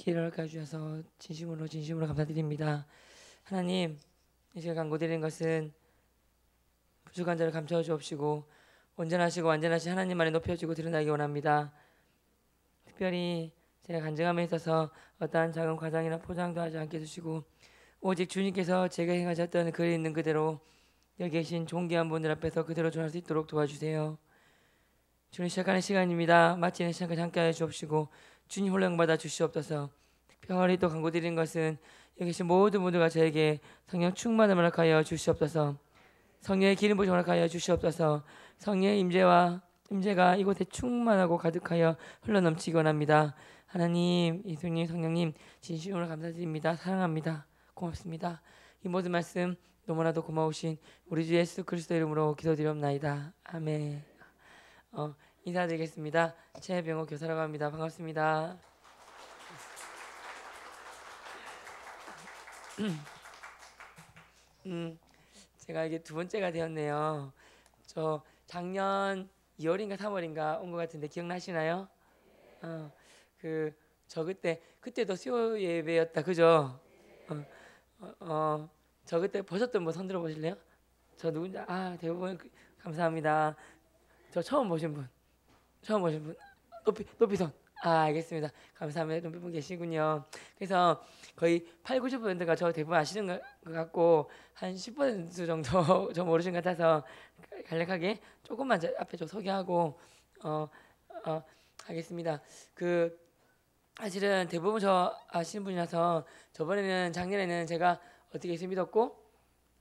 기회를 허락해 주셔서 진심으로 감사드립니다. 하나님, 제가 간구드리는 것은 부족한 자를 감춰 주옵시고 온전하시고 완전하신 하나님만이 높여주고 드러나기 원합니다. 특별히 제가 간증함에 있어서 어떠한 작은 과장이나 포장도 하지 않게 해주시고 오직 주님께서 제가 행하셨던 글에 있는 그대로 여기 계신 존귀한 분들 앞에서 그대로 전할 수 있도록 도와주세요. 주님, 시작하는 시간입니다. 마치는 시간까지 함께하여 주옵시고 주님 홀로 받아 주시옵소서. 특별히 또 간구드리는 것은 여기 계신 모든 분들과 저에게 성령 충만을 허락하여 주시옵소서. 성령의 기름 부으심을 허락하여 주시옵소서. 성령의 임재가 이곳에 충만하고 가득하여 흘러넘치기 원합니다. 하나님, 예수님, 성령님 진심으로 감사드립니다. 사랑합니다. 고맙습니다. 이 모든 말씀 너무나도 고마우신 우리 주 예수 그리스도 이름으로 기도드리옵나이다. 아멘. 인사드리겠습니다. 최병호 교사라고 합니다. 반갑습니다. 제가 이게 두 번째가 되었네요. 저 작년 2월인가 3월인가 온 것 같은데 기억나시나요? 저 그때도 수요 예배였다, 그죠? 저 그때 보셨던 분 손 들어 보실래요? 저 누군지 대부분 감사합니다. 저 처음 보신 분 높이 손. 알겠습니다. 감사합니다. 높이 분 계시군요. 그래서 거의 80~90%가 저 대부분 아시는 것 같고 한 10% 정도 저 모르신 것 같아서 간략하게 조금만 앞에 저 소개하고 하겠습니다. 사실은 대부분 저 아시는 분이라서 작년에는 제가 어떻게 예수 믿었고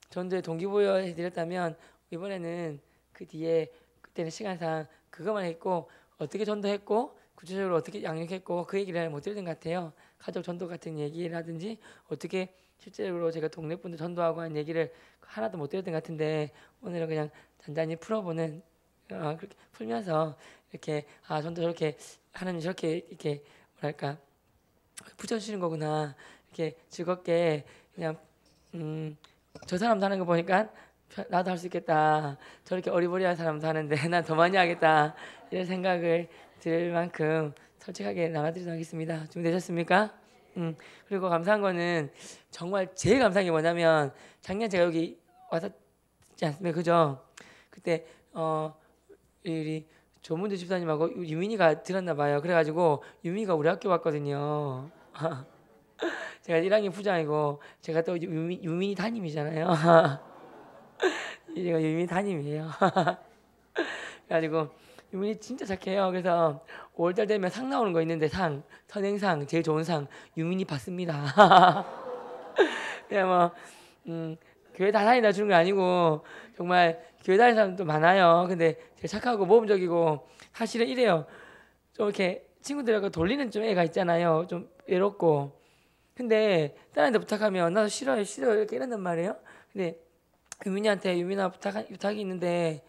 전도에 동기부여 해드렸다면 이번에는 그 뒤에 그때는 시간상 그것만 했고 어떻게 전도했고 구체적으로 어떻게 양육했고 그 얘기를 못 드리는 것 같아요. 가족 전도 같은 얘기라든지 어떻게 실제로 제가 동네 분들 전도하고 한 얘기를 하나도 못 드렸던 것 같은데 오늘은 그냥 잔잔히 풀어보는 그렇게 풀면서 이렇게 전도 저렇게 하나님 저렇게 이렇게 뭐랄까 붙여주시는 거구나 이렇게 즐겁게 그냥 저 사람도 하는 거 보니까 나도 할 수 있겠다. 저렇게 어리버리한 사람도 하는데 난 더 많이 하겠다. 이런 생각을 들 만큼 솔직하게 나눠드리도록 하겠습니다. 준비되셨습니까? 그리고 감사한 거는 정말 제일 감사한 게 뭐냐면 작년 제가 여기 왔었지 않습니까? 그죠? 그때 우리 조문주 집사님하고 유민이가 들었나 봐요. 그래가지고 유민이가 우리 학교 왔거든요. 제가 1학년 부장이고 제가 또 유민이 담임이잖아요. 얘가 유민이 담임이에요. 그래가지고 유민이 진짜 착해요. 그래서 5월달 되면 상 나오는 거 있는데 선행상 제일 좋은 상 유민이 받습니다. 그냥 교회 다 다니다 주는 거 아니고 정말 교회 다니는 사람도 많아요. 근데 제일 착하고 모범적이고 사실은 이래요. 좀 이렇게 친구들하고 돌리는 좀 애가 있잖아요. 좀 외롭고. 근데 다른 데 부탁하면 나도 싫어요 이렇게 이런단 말이에요. 근데 유민아 부탁이 있는데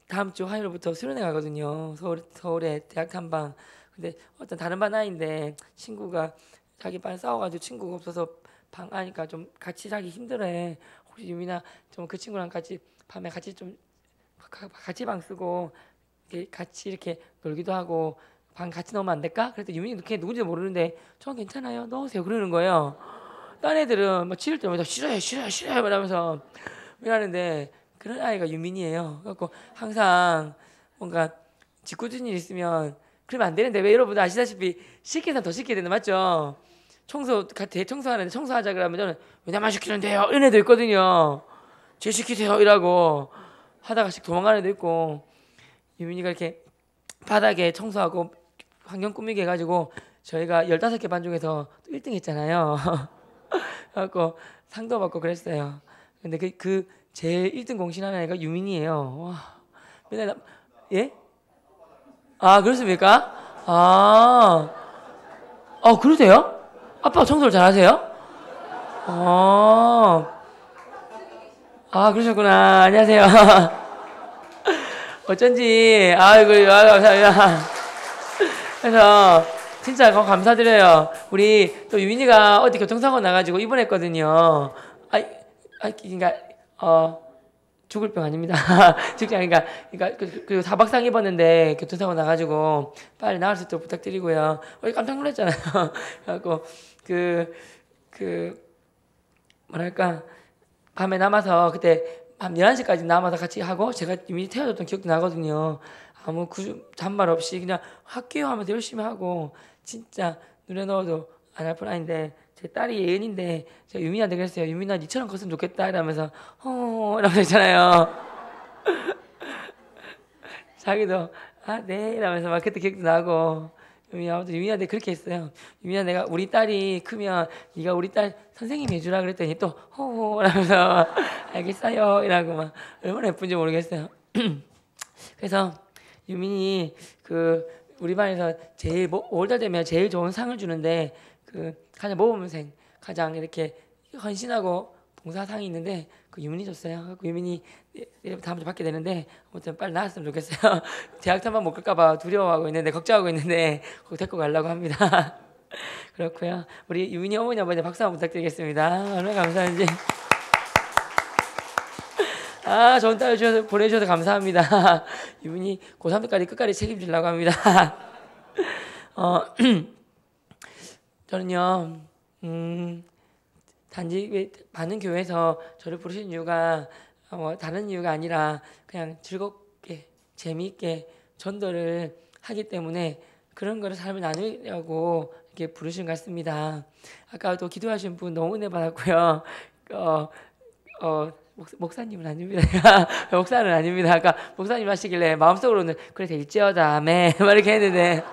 다음 주 화요일부터 수련회 가거든요. 서울에 대학 탐방. 근데 어떤 다른 반 아이인데 친구가 자기 반 싸워가지고 친구가 없어서 방 아니까 좀 같이 자기 힘들어해. 혹시 유민아 좀 그 친구랑 같이 밤에 같이 좀 같이 방 쓰고 같이 이렇게 놀기도 하고 방 같이 넣으면 안 될까? 그래서 유민이 걔 누군지 모르는데 저 괜찮아요 넣으세요 그러는 거예요. 딴 애들은 막 치를 때마다 싫어요 말하면서 이러는데 그런 아이가 유민이에요. 그래갖고 항상 뭔가 짓궂은 일 있으면 그러면 안 되는데 왜 여러분 아시다시피 시키는 사람 더 시켜야 되는 맞죠? 대청소하는데 청소하자 그러면 저는 왜 나만 시키는데요? 이런 애도 있거든요. 제 시키세요 이라고 하다가씩 도망가는 애도 있고 유민이가 이렇게 바닥에 청소하고 환경 꾸미게 해가지고 저희가 15개 반 중에서 1등 했잖아요. 그래갖고 상도 받고 그랬어요. 근데 그 제일 1등 공신하는 애가 유민이에요. 와, 맨날 예? 그렇습니까? 그러세요? 아빠가 청소를 잘하세요? 그러셨구나. 안녕하세요. 어쩐지 감사합니다. 그래서 진짜 감사드려요. 우리 또 유민이가 어디 교통사고 나가지고 입원했거든요. 그러니까 죽을 병 아닙니다. 직장 그러니까 그 4박 4일 입었는데 교통사고 나가지고 빨리 나을 수 있도록 부탁드리고요. 깜짝 놀랐잖아요. 그래갖고 그 뭐랄까 밤에 남아서 그때 밤 11시까지 남아서 같이 하고 제가 이미 태워줬던 기억도 나거든요. 아무 잔말 없이 그냥 학교 하면서 열심히 하고 진짜 눈에 넣어도 안 할 뻔한데 제 딸이 예은인데 제가 유민이한테 그랬어요. 유민아 니처럼 컸으면 좋겠다 이러면서 이러면서 있잖아요. 자기도 네 이러면서 막 그때 기억도 나고 아무튼 유민이한테 그렇게 했어요. 유민아 내가 우리 딸이 크면 네가 우리 딸 선생님 해주라 그랬더니 또 호호 이러면서 알겠어요 이라고 막 얼마나 예쁜지 모르겠어요. 그래서 유민이 우리 반에서 제일 5월달 되면 제일 좋은 상을 주는데 가장 모범생 가장 이렇게 헌신하고 봉사상이 있는데 유민이 줬어요. 유민이 다음 주 받게 되는데 아무튼 빨리 나왔으면 좋겠어요. 대학탄만 못 갈까봐 두려워하고 있는데 걱정하고 있는데 거기 데리고 가려고 합니다. 그렇고요. 우리 유민이 어머니 아버지 박수 한번 부탁드리겠습니다. 얼마나 감사한지. 좋은 딸 보내주셔서 감사합니다. 유민이 고3 때까지 끝까지 책임지려고 합니다. 저는요, 단지 많은 교회에서 저를 부르신 이유가 다른 이유가 아니라 그냥 즐겁게 재미있게 전도를 하기 때문에 그런 거를 삶을 나누려고 이렇게 부르신 것 같습니다. 아까도 기도하신 분 너무 은혜 받았고요. 목사님은 아닙니다. 목사는 아닙니다. 아까 목사님 하시길래 마음속으로는 그래 될지어다 아멘 막 이렇게 했는데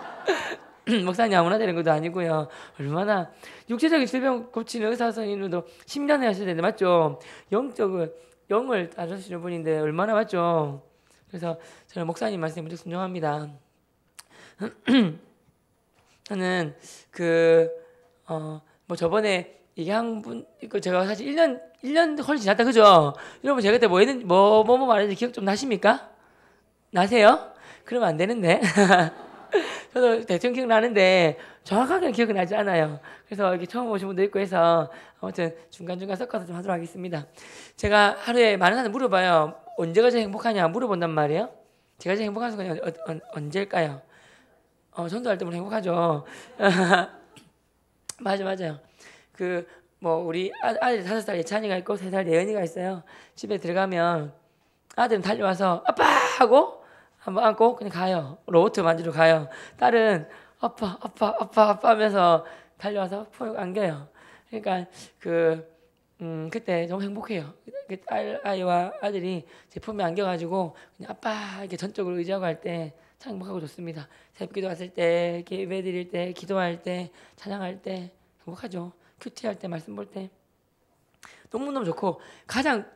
목사님 아무나 되는 것도 아니고요. 얼마나 육체적인 질병 고치는 의사 선생님도 10년에 하셔야 되는데 맞죠? 영을 다루시는 분인데 얼마나 맞죠? 그래서 저는 목사님 말씀에 무척 순종합니다. 저는 저번에 얘기한 분 이거 제가 사실 1년 훨씬 지났다 그죠? 여러분 제가 그때 뭐 했는지 뭐 말했는지 기억 좀 나십니까? 나세요? 그러면 안 되는데. 저도 대충 기억나는데 정확하게는 기억이 나지 않아요. 그래서 이렇게 처음 오신 분도 있고 해서 아무튼 중간중간 섞어서 좀 하도록 하겠습니다. 제가 하루에 많은 사람 물어봐요. 언제가 제일 행복하냐 물어본단 말이에요. 제가 제일 행복한 순간이 언제일까요? 전도할 때면 행복하죠. 맞아요. 우리 아들이 5살 예찬이가 있고 3살 예은이가 있어요. 집에 들어가면 아들은 달려와서 아빠 하고 한번 안고 그냥 가요. 로봇 만지러 가요. 딸은 아빠 하면서 달려와서 푹 안겨요. 그러니까 그때 너무 행복해요. 아이와 아들이 제 품에 안겨가지고 그냥 아빠 이렇게 전적으로 의지하고 할 때 참 행복하고 좋습니다. 새벽기도 왔을 때, 예배 드릴 때, 기도할 때, 찬양할 때 행복하죠. 큐티할 때, 말씀 볼 때 너무너무 좋고 가장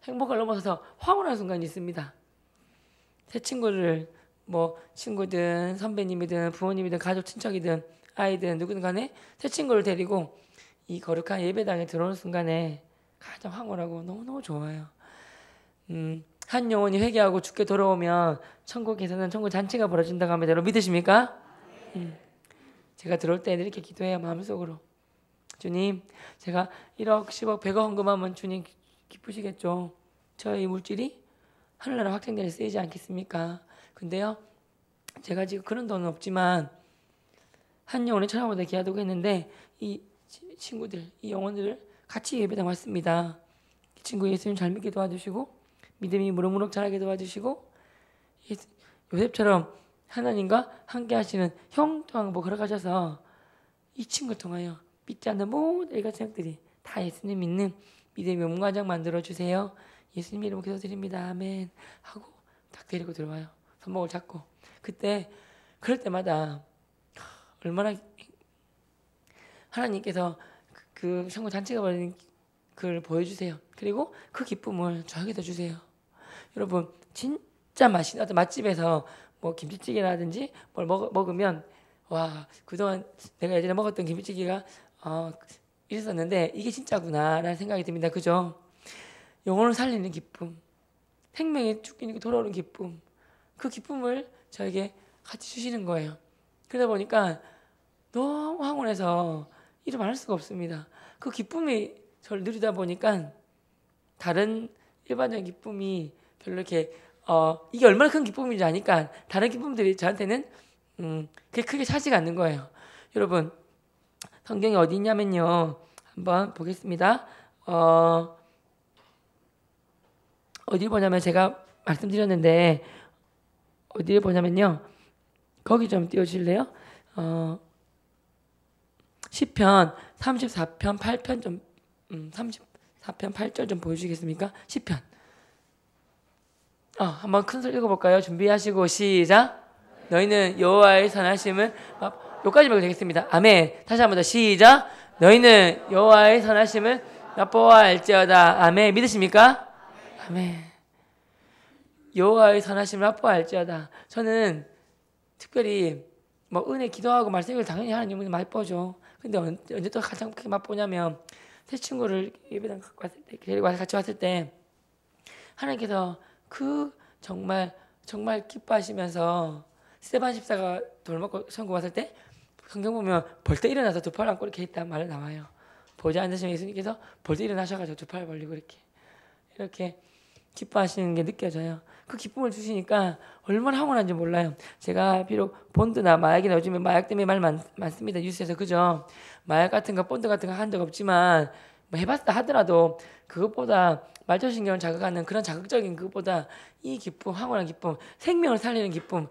행복을 넘어서서 황홀한 순간이 있습니다. 새 친구를 친구든 선배님이든 부모님이든 가족 친척이든 아이든 누구든 간에 새 친구를 데리고 이 거룩한 예배당에 들어오는 순간에 가장 황홀하고 너무너무 좋아요. 한 영혼이 회개하고 죽게 돌아오면 천국에서는 천국 잔치가 벌어진다고 합니다. 여러분 믿으십니까? 제가 들어올 때는 이렇게 기도해요. 마음속으로 주님 제가 1억 10억 100억 헌금하면 주님 기쁘시겠죠. 저의 물질이 하늘나라 확장되는 데 쓰이지 않겠습니까? 근데요 제가 지금 그런 돈은 없지만 한 영혼의 천하보다 귀하다고 했는데 이 친구들 이 영혼들을 같이 예배당 왔습니다. 이 친구 예수님 잘 믿게 도와주시고 믿음이 무럭무럭 자라게 도와주시고 요셉처럼 하나님과 함께 하시는 형 또한 걸어가셔서 이 친구를 통하여 믿지 않는 모든 일가 생각들이 다 예수님 믿는 믿음의 문과장 만들어주세요. 예수님 이름으로 기도드립니다. 아멘 하고 딱 데리고 들어와요. 손목을 잡고 그럴 때마다 얼마나 하나님께서 그 천국 잔치가 벌어진 그걸 보여주세요. 그리고 그 기쁨을 저에게도 주세요. 여러분 진짜 맛있는 어떤 맛집에서 김치찌개라든지 뭘 먹으면 와 그동안 내가 예전에 먹었던 김치찌개가 있었는데 이게 진짜구나 라는 생각이 듭니다. 그죠? 영혼을 살리는 기쁨, 생명이 죽이니까 돌아오는 기쁨, 그 기쁨을 저에게 같이 주시는 거예요. 그러다 보니까 너무 황홀해서 이루 말할 수가 없습니다. 그 기쁨이 저를 누리다 보니까 다른 일반적인 기쁨이 별로 이렇게 이게 얼마나 큰 기쁨인지 아니까 다른 기쁨들이 저한테는 그게 크게 차지가 않는 거예요. 여러분 성경이 어디 있냐면요. 한번 보겠습니다. 어디 보냐면 제가 말씀드렸는데 어디를 보냐면요. 거기 좀 띄워주실래요? 시편 34편 8편 좀 34편 8절 좀 보여주시겠습니까? 시편 한번 큰 소리 읽어볼까요? 준비하시고 시작. 너희는 여호와의 선하심을 여기까지 보면 되겠습니다. 아멘. 다시 한번 더 시작. 너희는 여호와의 선하심을 맛보아할지어다. 아멘. 믿으십니까? 아멘. 여호와의 선하심을 맛보아할지어다. 저는 특별히 뭐 은혜 기도하고 말씀을 당연히 하나님은 맛보죠. 근데 언제 또 가장 크게 맛보냐면 새 친구를 예배당 데리고 와서 같이 왔을 때 하나님께서 그 정말 기뻐하시면서 스데반 집사가 돌 먹고 천국 왔을 때 성경 보면 벌떡 일어나서 두 팔 안고 이렇게 했단 말이 나와요. 보좌 앉으신 예수님께서 벌떡 일어나셔가지고 두 팔 벌리고 이렇게 기뻐하시는 게 느껴져요. 그 기쁨을 주시니까 얼마나 황홀한지 몰라요. 제가 비록 본드나 마약이나 요즘에 마약 때문에 말 많습니다. 뉴스에서 그죠? 마약 같은 거 본드 같은 거 한 적 없지만 뭐 해봤다 하더라도 그것보다 말초신경을 자극하는 그런 자극적인 그것보다 이 기쁨, 황홀한 기쁨, 생명을 살리는 기쁨,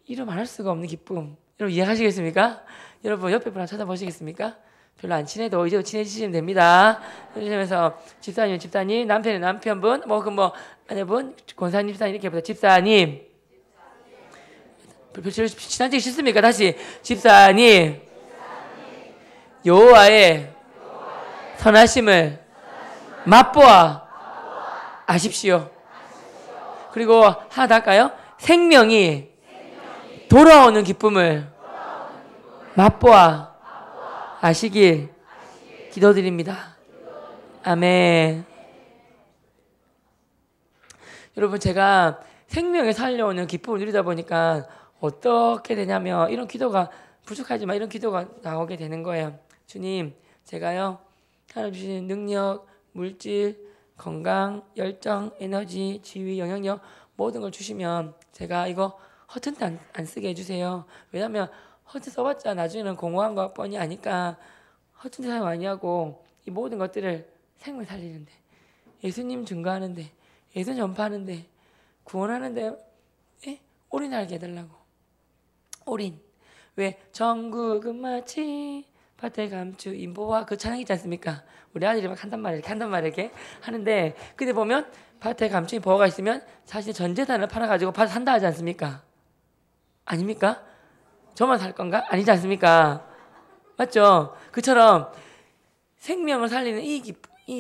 이루 말할 수가 없는 기쁨. 여러분 이해하시겠습니까? 여러분 옆에 분 쳐다보시겠습니까? 별로 안 친해도 이제 친해지시면 됩니다. 그러면서 집사님, 남편은 남편분, 아내분, 권사님, 집사님 이렇게 해보자. 집사님. 친한 적이 싫습니까? 다시 집사님. 여호와의 선하심을 맛보아 아십시오. 그리고 하나 더 할까요? 생명이 돌아오는 기쁨을 맛보아 아시길 기도드립니다. 아멘. 여러분 제가 생명에 살려오는 기쁨을 누리다 보니까 어떻게 되냐면 이런 기도가 부족하지만 이런 기도가 나오게 되는 거예요. 주님 제가요 하나님 주신 능력, 물질, 건강, 열정, 에너지, 지위, 영향력 모든 걸 주시면 제가 이거 허튼 데 안 쓰게 해주세요. 왜냐하면 허튼 써봤자 나중에는 공허한 것 뻔히 아니까 허튼 데 사용 많이 하고 이 모든 것들을 생명 살리는데 예수님 증거하는데 예수 전파하는데 구원하는데 올인하게 해달라고. 올인. 왜 전국은 마치 밭에 감추 인보와 그 찬양 있지 않습니까? 우리 아들이 막 한단 말이야 이렇게 하는데 근데 보면 밭에 감추인 보화가 있으면 사실 전 재산을 팔아가지고 밭을 산다 하지 않습니까? 아닙니까? 저만 살 건가? 아니지 않습니까? 맞죠? 그처럼 생명을 살리는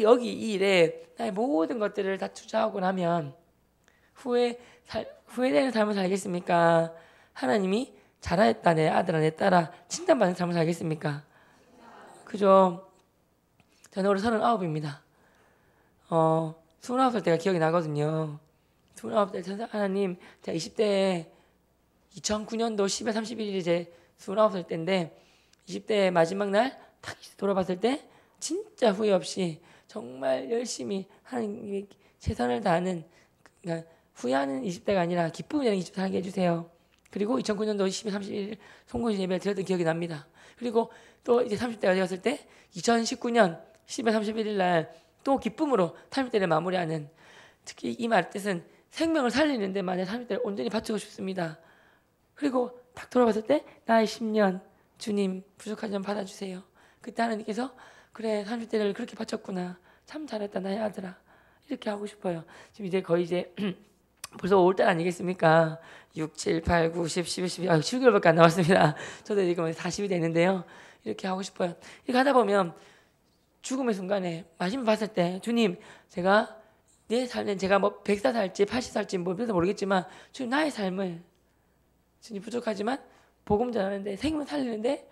여기 이 일에 나의 모든 것들을 다 투자하고 나면 후회되는 삶을 살겠습니까? 하나님이 잘했다 내 아들아 내 딸아 칭찬받는 삶을 살겠습니까? 그죠? 저는 올해 39입니다. 29살 때가 기억이 나거든요. 29살 하나님 제가 20대에 2009년도 10월 31일이 이제 29살 때인데 20대 마지막 날 딱 돌아봤을 때 진짜 후회 없이 정말 열심히 하나님께 최선을 다하는 그러니까 후회하는 20대가 아니라 기쁨이라는 20대 살게 해주세요. 그리고 2009년도 10월 31일 송구신 예배를 드렸던 기억이 납니다. 그리고 또 이제 30대가 되었을 때 2019년 10월 31일 날 또 기쁨으로 30대를 마무리하는 특히 이 말 뜻은 생명을 살리는 데만 내 30대를 온전히 바치고 싶습니다. 그리고 딱 돌아봤을 때 나의 10년 주님 부족한 점 받아주세요. 그때 하나님께서 그래 30대를 그렇게 바쳤구나. 참 잘했다 나의 아들아. 이렇게 하고 싶어요. 지금 이제 거의 벌써 5월달 아니겠습니까? 6, 7, 8, 9, 10, 11, 12 7개월밖에 안 남았습니다. 저도 지금 40이 되는데요. 이렇게 하고 싶어요. 이렇게 하다 보면 죽음의 순간에 마지막 봤을 때 주님 제가 내 삶은 제가 뭐 100살 살지 80살 살지 모르겠지만 주님 나의 삶을 주님 부족하지만 복음 전하는데 생명 살리는데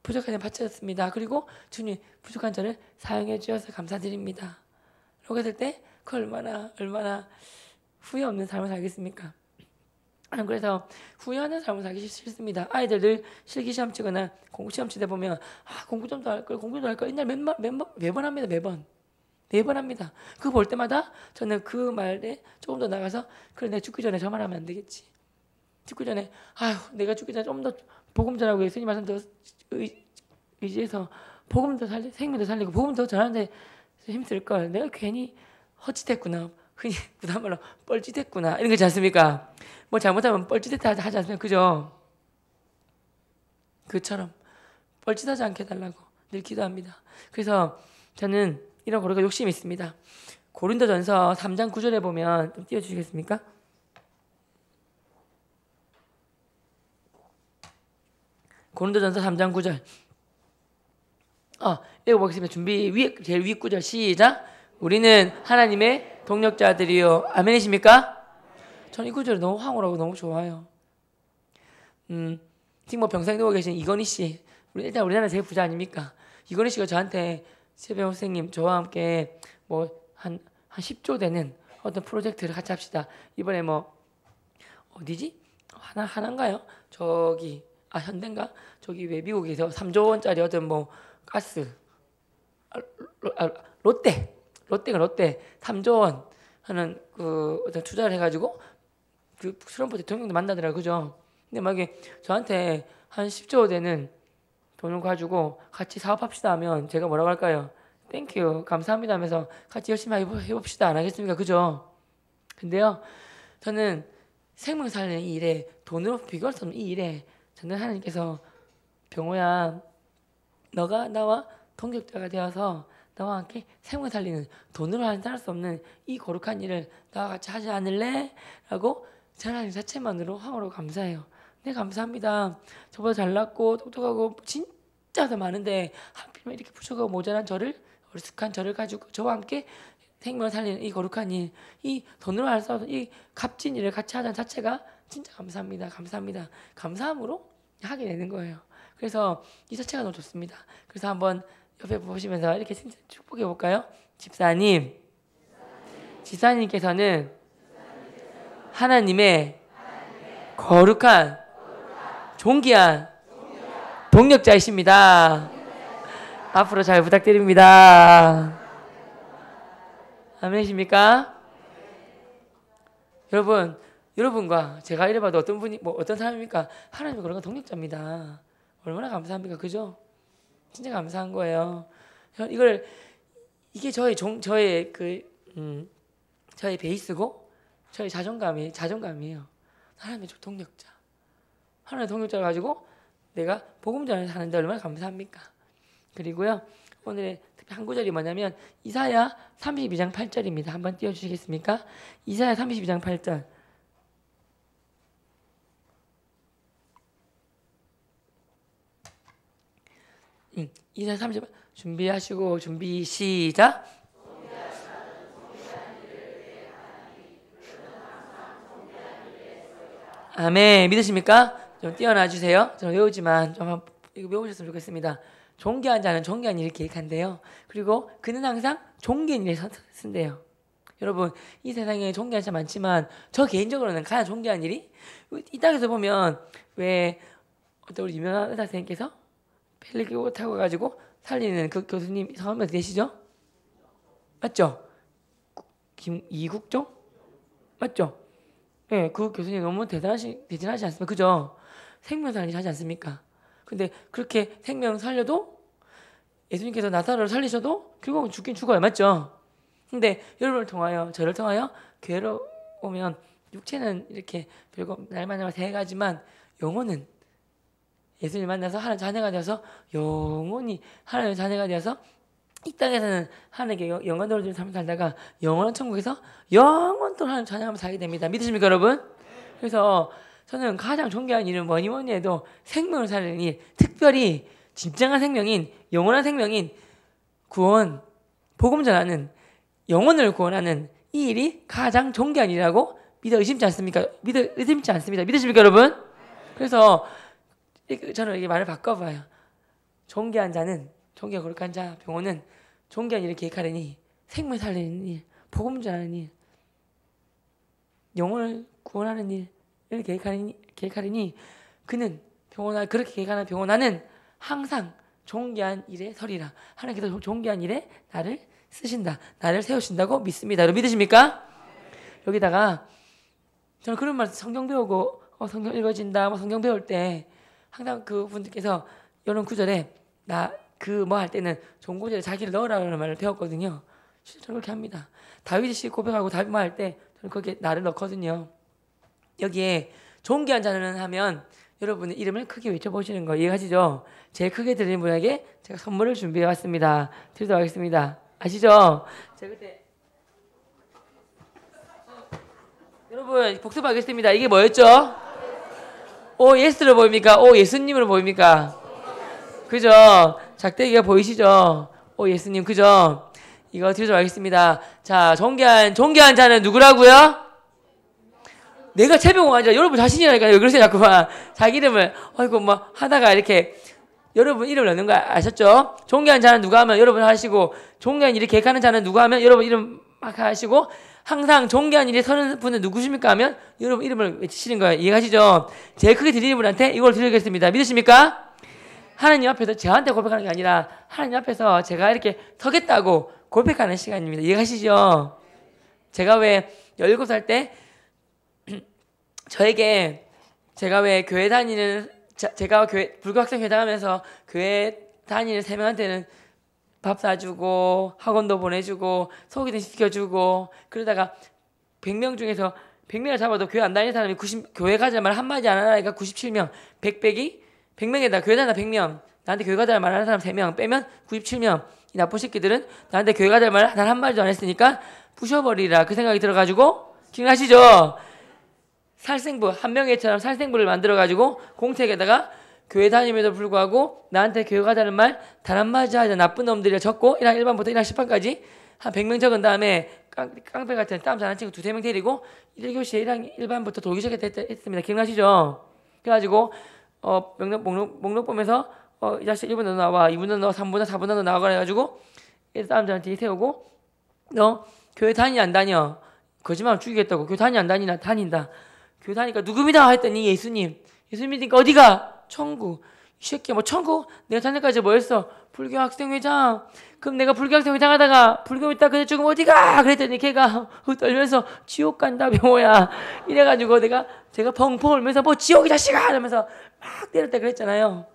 부족한 점 바쳤습니다. 그리고 주님 부족한 저를 사용해 주셔서 감사드립니다. 라고 했을 때 그 얼마나 후회 없는 삶을 살겠습니까? 그래서 후회하는 삶을 살기 싫습니다. 아이들 늘 실기시험 치거나 공부시험 치다 보면 공부 좀더 할 걸, 공부 좀 할 걸. 옛날 매번 합니다. 매번 4번 합니다. 그거 볼 때마다 저는 그 말에 조금 더 나가서 그래 내가 죽기 전에 저 말하면 안 되겠지. 죽기 전에 아휴 내가 죽기 전에 좀 더 복음 전하고 예수님 말씀 더 의지해서 복음 더 살리 생명 더 살리고 복음 더 전하는데 힘쓸 걸 내가 괜히 헛짓했구나. 흔히 부담 말로 뻘짓했구나. 이런 거지 않습니까? 뭐 잘못하면 뻘짓했다 하지 않습니까? 그죠? 그처럼 뻘짓하지 않게 해달라고 늘 기도합니다. 그래서 저는 이런 거리가 욕심이 있습니다. 고린도전서 3장 9절에 보면 좀 띄워주시겠습니까? 고린도전서 3장 9절 읽어보겠습니다. 준비 제일 위 구절 시작. 우리는 하나님의 동력자들이요. 아멘이십니까? 저는 이 구절이 너무 황홀하고 너무 좋아요. 지금 뭐 병상에 누워 계신 이건희 씨, 일단 우리나라 제일 부자 아닙니까? 이건희 씨가 저한테 최병호 선생님 저와 함께 뭐 한 10조 되는 어떤 프로젝트를 같이 합시다. 이번에 뭐 어디지? 하나인가요? 저기 현대인가? 저기 왜 미국에서 3조 원짜리 어떤 뭐 가스 롯데 3조 원 하는 그 어떤 투자를 해가지고 그 트럼프 대통령도 만나더라고요. 그죠? 근데 만약에 저한테 한 10조 되는 돈을 가지고 같이 사업합시다 하면 제가 뭐라고 할까요? 땡큐 감사합니다 하면서 같이 열심히 해봅시다 안 하겠습니까? 그죠? 근데요 저는 생명 살리는 이 일에 돈으로 비교할 수 없는 이 일에 저는 하나님께서 병호야 너가 나와 동역자가 되어서 나와 함께 생명 살리는 돈으로 할 수 없는 이 거룩한 일을 나와 같이 하지 않을래? 라고 하나님 자체만으로 황홀하고 감사해요. 네 감사합니다. 저보다 잘났고 똑똑하고 진짜 더 많은데 하필이면 이렇게 부족하고 모자란 저를 어리숙한 저를 가지고 저와 함께 생명을 살리는 이 거룩한 일, 이 돈으로 할 수 없는 이 값진 일을 같이 하자는 자체가 진짜 감사합니다. 감사함으로 하게 되는 거예요. 그래서 이 자체가 너무 좋습니다. 그래서 한번 옆에 보시면서 이렇게 축복해 볼까요? 지사님께서는 하나님의 거룩한 존귀한 동력자이십니다. 앞으로 잘 부탁드립니다. 아멘이십니까? 여러분과 제가 이래봐도 어떤 분이 어떤 사람입니까? 하나님의 거룩한 동력자입니다. 얼마나 감사합니까? 그죠? 진짜 감사한 거예요. 이게 저의 베이스고 저의 자존감이에요. 하나님의 동력자. 하나님의 동력자를 가지고 내가 복음 전을 하는데 얼마나 감사합니까? 그리고요 오늘의 특히 한 구절이 뭐냐면 이사야 32장 8절입니다. 한번 띄워주시겠습니까? 이사야 32장 8절. 이사야 30절 준비하시고 준비 시작. 아멘. 믿으십니까? 좀 띄어놔 주세요. 저는 외우지만 좀 이거 외우셨으면 좋겠습니다. 존귀한 자는 존귀한 일을 계획한대요. 그리고 그는 항상 존귀한 일에 쓴대요. 여러분 이 세상에 존귀한 자 많지만 저 개인적으로는 가장 존귀한 일이 이 땅에서 보면 왜 어떤 우리 유명한 의사 선생님께서 펠리기고 타고 가지고 살리는 그 교수님 성함이 어떻게 되시죠? 맞죠? 이국종? 맞죠? 네, 그 교수님 너무 대단하지 않습니까? 그죠? 생명 살리지 하지 않습니까? 근데 그렇게 생명 살려도 예수님께서 나사로를 살리셔도 결국은 죽긴 죽어요. 맞죠? 근데 여러분을 통하여 저를 통하여 교회로 오면 육체는 이렇게 별거 날마다 세 가지만 영혼은 예수님 만나서 하나님 자녀가 되어서 영원히 하나님의 자녀가 되어서 이 땅에서는 하나님께 영원으로 주는 삶을 살다가 영원한 천국에서 영원토록 하나님 자녀하며 살게 됩니다. 믿으십니까 여러분? 그래서 저는 가장 존귀한 일은 뭐니 해도 생명을 살리는 일, 특별히 진정한 생명인 영원한 생명인 구원, 복음 전하는 영혼을 구원하는 이 일이 가장 존귀한 일이라고 의심치 않습니까? 의심치 않습니다. 믿으십니까 여러분? 그래서 저는 이게 말을 바꿔봐요. 존귀한 자는 존귀하고 거룩한 자 병호는 존귀한 일을 계획하려니 생명 살리는 일, 복음 전하는 일, 영혼을 구원하는 일을 계획하려니 그는 병호나 그렇게 계획하는 병호나는 항상 존귀한 일에 서리라. 하나님께서 존귀한 일에 나를 쓰신다. 나를 세우신다고 믿습니다. 여러분 믿으십니까? 여기다가 저는 그런 말 성경 배우고 성경 읽어진다 뭐 성경 배울 때 항상 그 분들께서 이런 구절에 나 그 뭐 할 때는 좋은 구절에 자기를 넣으라는 말을 배웠거든요. 실제 저는 그렇게 합니다. 다윗이 시 고백하고 다윗 말 할 때 저는 거기에 나를 넣거든요. 여기에 존귀한 자는 하면 여러분의 이름을 크게 외쳐보시는 거 이해하시죠? 제일 크게 드리는 분에게 제가 선물을 준비해 왔습니다. 드리도록 하겠습니다. 아시죠? 제가 그때 여러분 복습하겠습니다. 이게 뭐였죠? 오 예스로 보입니까? 오 예수님으로 보입니까? 그죠? 작대기가 보이시죠? 오 예수님 그죠? 이거 드리도록 하겠습니다. 자 존귀한 자는 누구라고요? 내가 최병호 아니라 여러분 자신이라니까요. 왜 그러세요 자꾸만. 자기 이름을 아이고 뭐 하다가 이렇게 여러분 이름을 넣는 거 아셨죠? 존귀한 자는 누가 하면 여러분 하시고 존귀한 일을 계획하는 자는 누가 하면 여러분 이름 막 하시고 항상 존귀한 일에 서는 분은 누구십니까 하면 여러분 이름을 외치시는 거예요. 이해하시죠? 제일 크게 드리는 분한테 이걸 드리겠습니다. 믿으십니까? 하나님 앞에서 저한테 고백하는 게 아니라 하나님 앞에서 제가 이렇게 서겠다고 고백하는 시간입니다. 이해하시죠? 제가 왜 17살 때 저에게 제가 왜 교회 다니는 제가 교회 불교학생 회장하면서 교회 다니는 3명한테는 밥 사주고 학원도 보내주고 소개팅 시켜주고 그러다가 100명 중에서 100명을 잡아도 교회 안 다니는 사람이 교회 가자는 말 한마디 안 하니까 97명 100명에다 교회 다니는 100명 나한테 교회 가자는 말 하는 사람 3명 빼면 97명 이 나쁜 새끼들은 나한테 교회 가자는 말 단 한마디도 안 했으니까 부셔버리라 그 생각이 들어가지고 기억나시죠? 살생부 한 명의처럼 살생부를 만들어가지고 공책에다가 교회 다님에도 불구하고 나한테 교회 가자는 말 단 한마디 하자 나쁜 놈들이라 적고 1학 1반부터 1학 10반까지 한 100명 적은 다음에 깡패 같은 땀 잘하는 친구 2-3명 데리고 1교시에 1학 1반부터 돌기 시작했습니다. 기억나시죠? 그래가지고 목록 보면서 이 자식 1분 너 나와 2분 너 나와 3분 너 4분 너 나와 그래가지고 사람들한테 세우고 너 교회 다니 안 다녀? 거짓말 죽이겠다고 교회 다니 안 다니나? 다닌다. 교회 다니까 누구 믿어? 했더니 예수님 믿으니까 어디가? 천국. 이 새끼야 뭐 천국? 내가 자네까지 뭐 했어? 불교학생회장. 그럼 내가 불교학생회장 하다가 불교 있다 그래 죽으면 어디가? 그랬더니 걔가 떨면서 지옥 간다 병호야. 이래가지고 제가 펑펑 울면서 뭐 지옥이 자식아 이러면서 막 때렸다 그랬잖아요.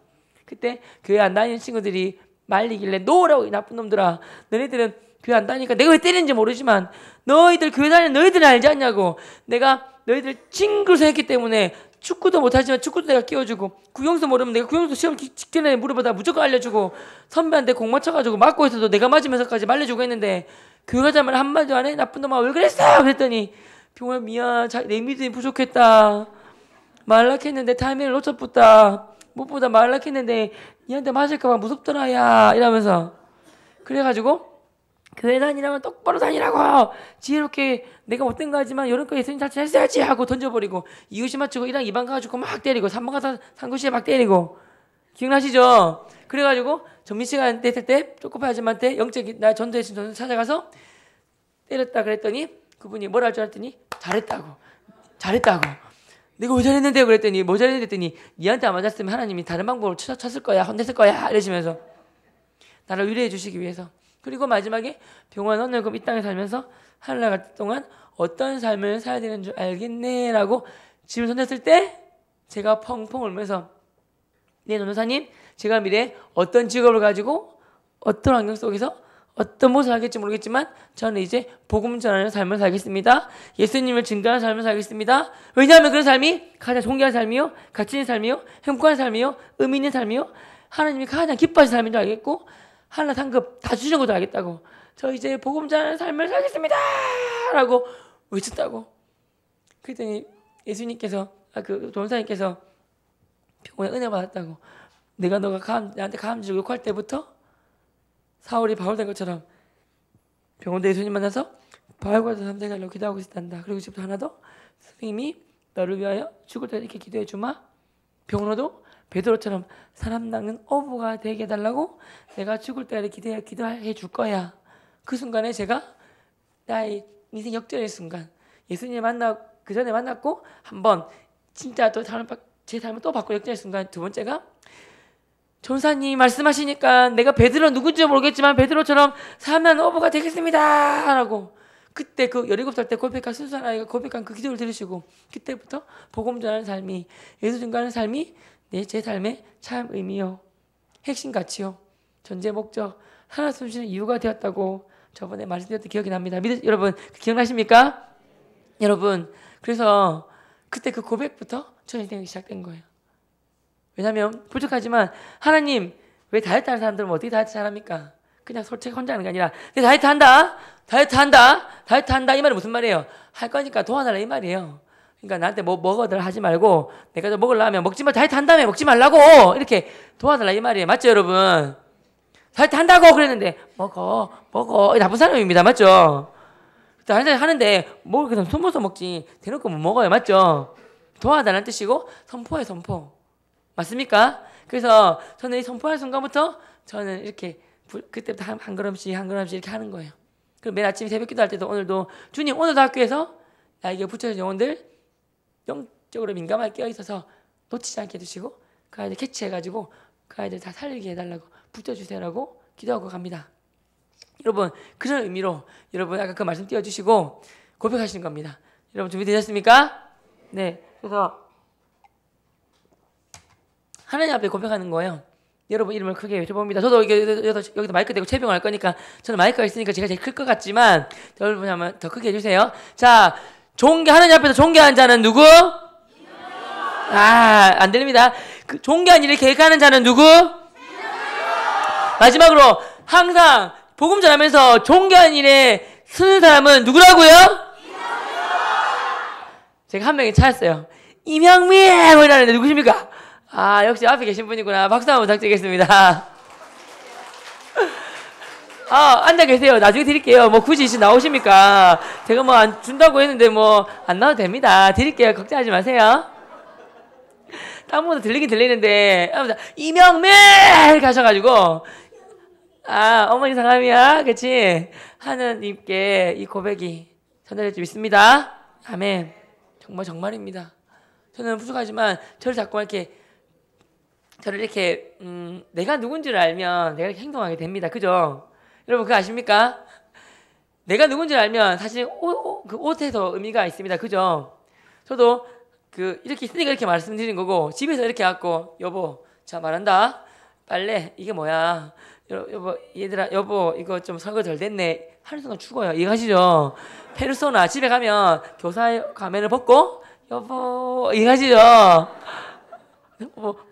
그때 교회 안 다니는 친구들이 말리길래 놓으라고 이 나쁜 놈들아. 너네들은 교회 안 다니니까 내가 왜 때리는지 모르지만 너희들 교회 다니는 너희들은 알지 않냐고. 내가 너희들 징그러서 했기 때문에 축구도 못하지만 축구도 내가 끼워주고 구경수 모르면 내가 구경수 시험 직전에 물어보다 무조건 알려주고 선배한테 공 맞춰가지고 맞고 있어도 내가 맞으면서까지 말려주고 했는데 교회 가자면 한마디도 안 해? 나쁜 놈아 왜 그랬어? 그랬더니 병호야 미안 내 믿음이 부족했다. 말락했는데 타이밍을 놓쳤다. 무엇보다 말락했는데 니한테 맞을까봐 무섭더라 야 이러면서 그래가지고 교회 다니라면 똑바로 다니라고 지혜롭게 내가 못된 거 하지만 이런 거 예수님 자체 했어야지 하고 던져버리고 이웃이 맞추고 1학 2반 가가지고 막 때리고 3반 가서 상구시에 막 때리고 기억나시죠? 그래가지고 점심시간 됐을 때 쪼꼬파 아줌마한테 영적 나 전도해준 전도 찾아가서 때렸다 그랬더니 그분이 뭐라 할 줄 알았더니 잘했다고 내가 왜 잘했는데요? 그랬더니 뭐 잘했는데 했더니 니한테 안 맞았으면 하나님이 다른 방법으로 쳤을 거야 혼냈을 거야 이러시면서 나를 위로해 주시기 위해서 그리고 마지막에 병원 오늘 그럼 이 땅에 살면서 하늘나라 갈 동안 어떤 삶을 살아야 되는 줄 알겠네 라고 집을 손댔을 때 제가 펑펑 울면서 네 전도사님 제가 미래에 어떤 직업을 가지고 어떤 환경 속에서 어떤 모습을 하겠지 모르겠지만 저는 이제 복음 전하는 삶을 살겠습니다. 예수님을 증거하는 삶을 살겠습니다. 왜냐하면 그런 삶이 가장 존귀한 삶이요 가치 있는 삶이요 행복한 삶이요 의미 있는 삶이요 하나님이 가장 기뻐하시는 삶인 줄 알겠고 하나 상급 다 주시는 것도 알겠다고 저 이제 복음 전하는 삶을 살겠습니다 라고 외쳤다고. 그랬더니 예수님께서 그 전사님께서 병원에 은혜 받았다고 내가 너가 나한테 가함지고 욕할 때부터 사울이 바울 된 것처럼 병원대 예수님 만나서 바울과 사람 되달라고 기도하고 있었단다. 그리고 지금부터 하나 더 선생님이 너를 위하여 죽을 때 이렇게 기도해 주마. 병원도 베드로처럼 사람 낚는 어부가 되게 해달라고 내가 죽을 때 기도해 줄 거야. 그 순간에 제가 나의 인생 역전의 순간 예수님 그 전에 만났고 한번 진짜 또 제 삶을 또 바꿔 역전의 순간 두 번째가 전사님 말씀하시니까 내가 베드로 누군지 모르겠지만 베드로처럼 사면 어부가 되겠습니다 라고 그때 그 17살 때 고백한 순수한 아이가 고백한 그 기도를 들으시고 그때부터 복음 전하는 삶이 예수 증거하는 삶이 제 삶의 참 의미요 핵심 가치요 존재 목적 하나 숨쉬는 이유가 되었다고 저번에 말씀드렸던 기억이 납니다. 여러분 기억나십니까? 여러분 그래서 그때 그 고백부터 저 인생이 시작된 거예요. 왜냐하면 부족하지만 하나님 왜 다이어트 하는 사람들은 어떻게 다이어트 잘합니까? 그냥 솔직히 혼자 하는 게 아니라 내 다이어트 한다 이 말은 무슨 말이에요? 할 거니까 도와달라 이 말이에요. 그러니까 나한테 뭐 먹어들 하지 말고 내가 좀 먹으려면 먹지 마 다이어트 한다며 먹지 말라고 이렇게 도와달라 이 말이에요. 맞죠 여러분? 다이어트 한다고 그랬는데 먹어 나쁜 사람입니다. 맞죠? 다이어트 하는데 뭘 그냥 숨어서 먹지 대놓고 못 먹어요. 맞죠? 도와달라는 뜻이고 선포해 선포 맞습니까? 그래서 저는 이 선포하는 순간부터 저는 이렇게 그때부터 한 걸음씩 이렇게 하는 거예요. 그리고 매일 아침 새벽 기도할 때도 오늘도 주님 오늘도 학교에서 나에게 붙여진 영혼들 영적으로 민감하게 깨어있어서 놓치지 않게 해주시고 그 아이들 캐치해가지고 그 아이들 다 살리게 해달라고 붙여주세요라고 기도하고 갑니다. 여러분 그런 의미로 여러분 아까 그 말씀 띄워주시고 고백하시는 겁니다. 여러분 준비되셨습니까? 네. 그래서 하나님 앞에 고백하는 거예요. 여러분 이름을 크게 외쳐봅니다. 저도 여기도 마이크 대고 채병을 할 거니까 저는 마이크가 있으니까 제가 제일 클 것 같지만 여러분 한번 더 크게 해주세요. 자, 하나님 앞에서 존귀한 자는 누구? 안 들립니다. 그 존귀한 일을 계획하는 자는 누구? 마지막으로 항상 복음 전하면서 존귀한 일에 쓰는 사람은 누구라고요? 제가 한 명이 찾았어요. 이명민! 이라는데 누구십니까? 역시 앞에 계신 분이구나. 박수 한번 부탁드리겠습니다. 앉아 계세요. 나중에 드릴게요. 뭐 굳이 지금 나오십니까? 제가 뭐 안 준다고 했는데 뭐 안 나와도 됩니다. 드릴게요. 걱정하지 마세요. 딴 분도 들리긴 들리는데 이명민! 가셔가지고 어머니 사람이야 그치? 하느님께 이 고백이 전달될 줄 믿습니다. 아멘. 정말입니다. 저는 부족하지만 저를 이렇게 내가 누군지를 알면 내가 이렇게 행동하게 됩니다. 그죠? 여러분 그거 아십니까? 내가 누군지를 알면 사실 그 옷에서 의미가 있습니다. 그죠? 저도 이렇게 있으니까 이렇게 말씀드린 거고 집에서 이렇게 갖고 여보 자 말한다. 빨래 이게 뭐야? 여보 얘들아 여보 이거 좀 설거지 덜 됐네. 하는 순간 죽어요. 이해가시죠? 페르소나 집에 가면 교사의 가면을 벗고 여보 이해가시죠?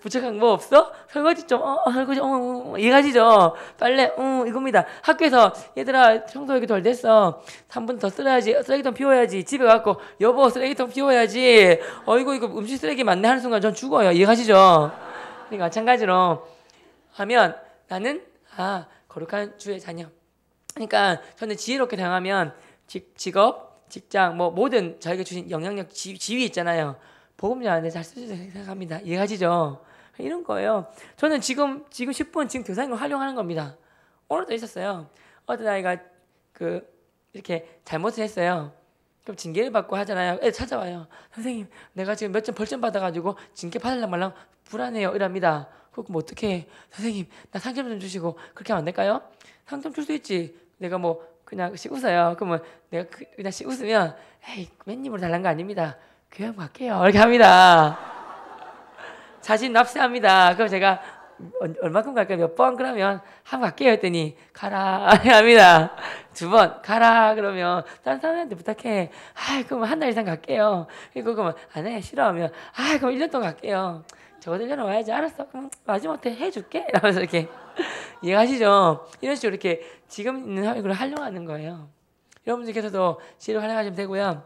부족한 거 없어? 설거지 좀 설거지 이해가시죠? 빨래 이겁니다. 학교에서 얘들아 청소하기 덜 됐어. 3분 더 쓸어야지. 쓰레기통 비워야지. 집에 가고 여보 쓰레기통 비워야지. 이거 음식 쓰레기 많네 하는 순간 전 죽어요. 이해가시죠? 그러니까 마찬가지로 하면 나는 거룩한 주의 자녀. 그러니까 저는 지혜롭게 당하면 직업, 직장 뭐 모든 저에게 주신 영향력 지위 있잖아요. 복음 전하는데 잘 쓸 수 있다고 생각합니다. 이해가시죠? 이런 거예요. 저는 지금 10분 지금 교사님을 활용하는 겁니다. 오늘도 있었어요. 어떤 아이가 이렇게 잘못을 했어요. 그럼 징계를 받고 하잖아요. 애들 찾아와요. 선생님, 내가 지금 몇 점 벌점 받아가지고 징계 받으려면 말랑 불안해요. 이랍니다. 그럼 어떻게 선생님, 나 상점 좀 주시고 그렇게 하면 안 될까요? 상점 줄 수 있지. 내가 뭐 그냥 씩 웃어요. 그러면 내가 그냥 씩 웃으면 에이, 맨입으로 달란 거 아닙니다. 교양 갈게요. 이렇게 합니다. 자신 납세합니다. 그럼 제가 얼마큼 갈까요? 몇 번? 그러면 한 번 갈게요 했더니 가라 합니다. 2번 가라 그러면 다른 사람한테 부탁해. 그럼 한 달 이상 갈게요. 그러면 안 해. 싫어하면 그럼 1년 동안 갈게요. 적어도 1년 와야지. 알았어. 그럼 마지막에 해줄게. 이러면서 이렇게 이해하시죠? 이런 식으로 이렇게 지금 있는 걸 활용하는 거예요. 여러분들께서도 지혜를 활용하시면 되고요.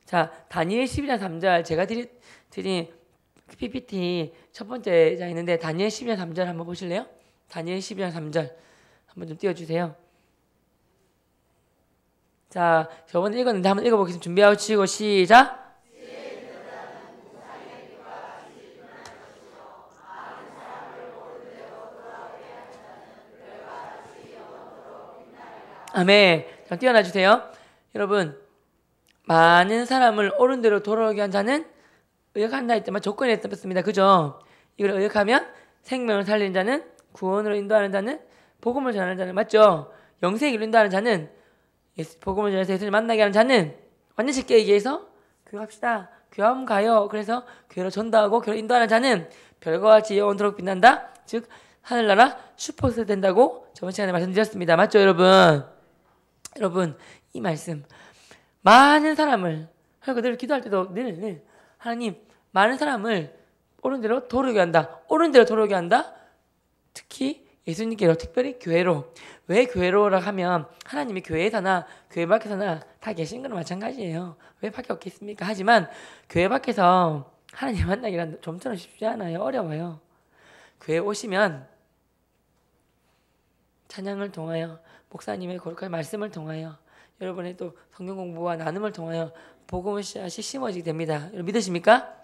자, 다니엘 12장 3절 제가 드린 PPT 첫 번째 자 있는데 다니엘 12장 3절 한번 보실래요? 다니엘 12장 3절 한번 좀 띄워주세요. 자, 저번에 읽었는데 한번 읽어보겠습니다. 준비하고 치고 시작. 아멘. 자, 뛰어나 주세요. 여러분, 많은 사람을 옳은 대로 돌아오게 한 자는 의역한다 했지만 조건이 있습니다. 그죠? 이걸 의역하면 생명을 살리는 자는, 구원으로 인도하는 자는, 복음을 전하는 자는, 맞죠? 영생을 인도하는 자는, 복음을 전해서 예수를 만나게 하는 자는, 완전 쉽게 얘기해서 교회합시다. 교회하면 가요. 그래서 교회로 전도하고 교회로 인도하는 자는 별과 같이 영원토록 빛난다. 즉 하늘나라 슈퍼스타 된다고 저번 시간에 말씀드렸습니다. 맞죠, 여러분? 여러분, 이 말씀 많은 사람을, 그러니까 늘 기도할 때도 늘 하나님, 많은 사람을 옳은 대로 돌아오게 한다. 옳은 대로 돌아오게 한다. 특히 예수님께로, 특별히 교회로. 왜 교회로라 하면 하나님이 교회에서나 교회 밖에서나 다 계신 거는 마찬가지예요. 왜 밖에 없겠습니까? 하지만 교회 밖에서 하나님 만나기란 좀처럼 쉽지 않아요. 어려워요. 교회 오시면 찬양을 통하여, 목사님의 거룩한 말씀을 통하여, 여러분의 또 성경 공부와 나눔을 통하여 복음의 씨앗이 심어지게 됩니다. 여러분 믿으십니까?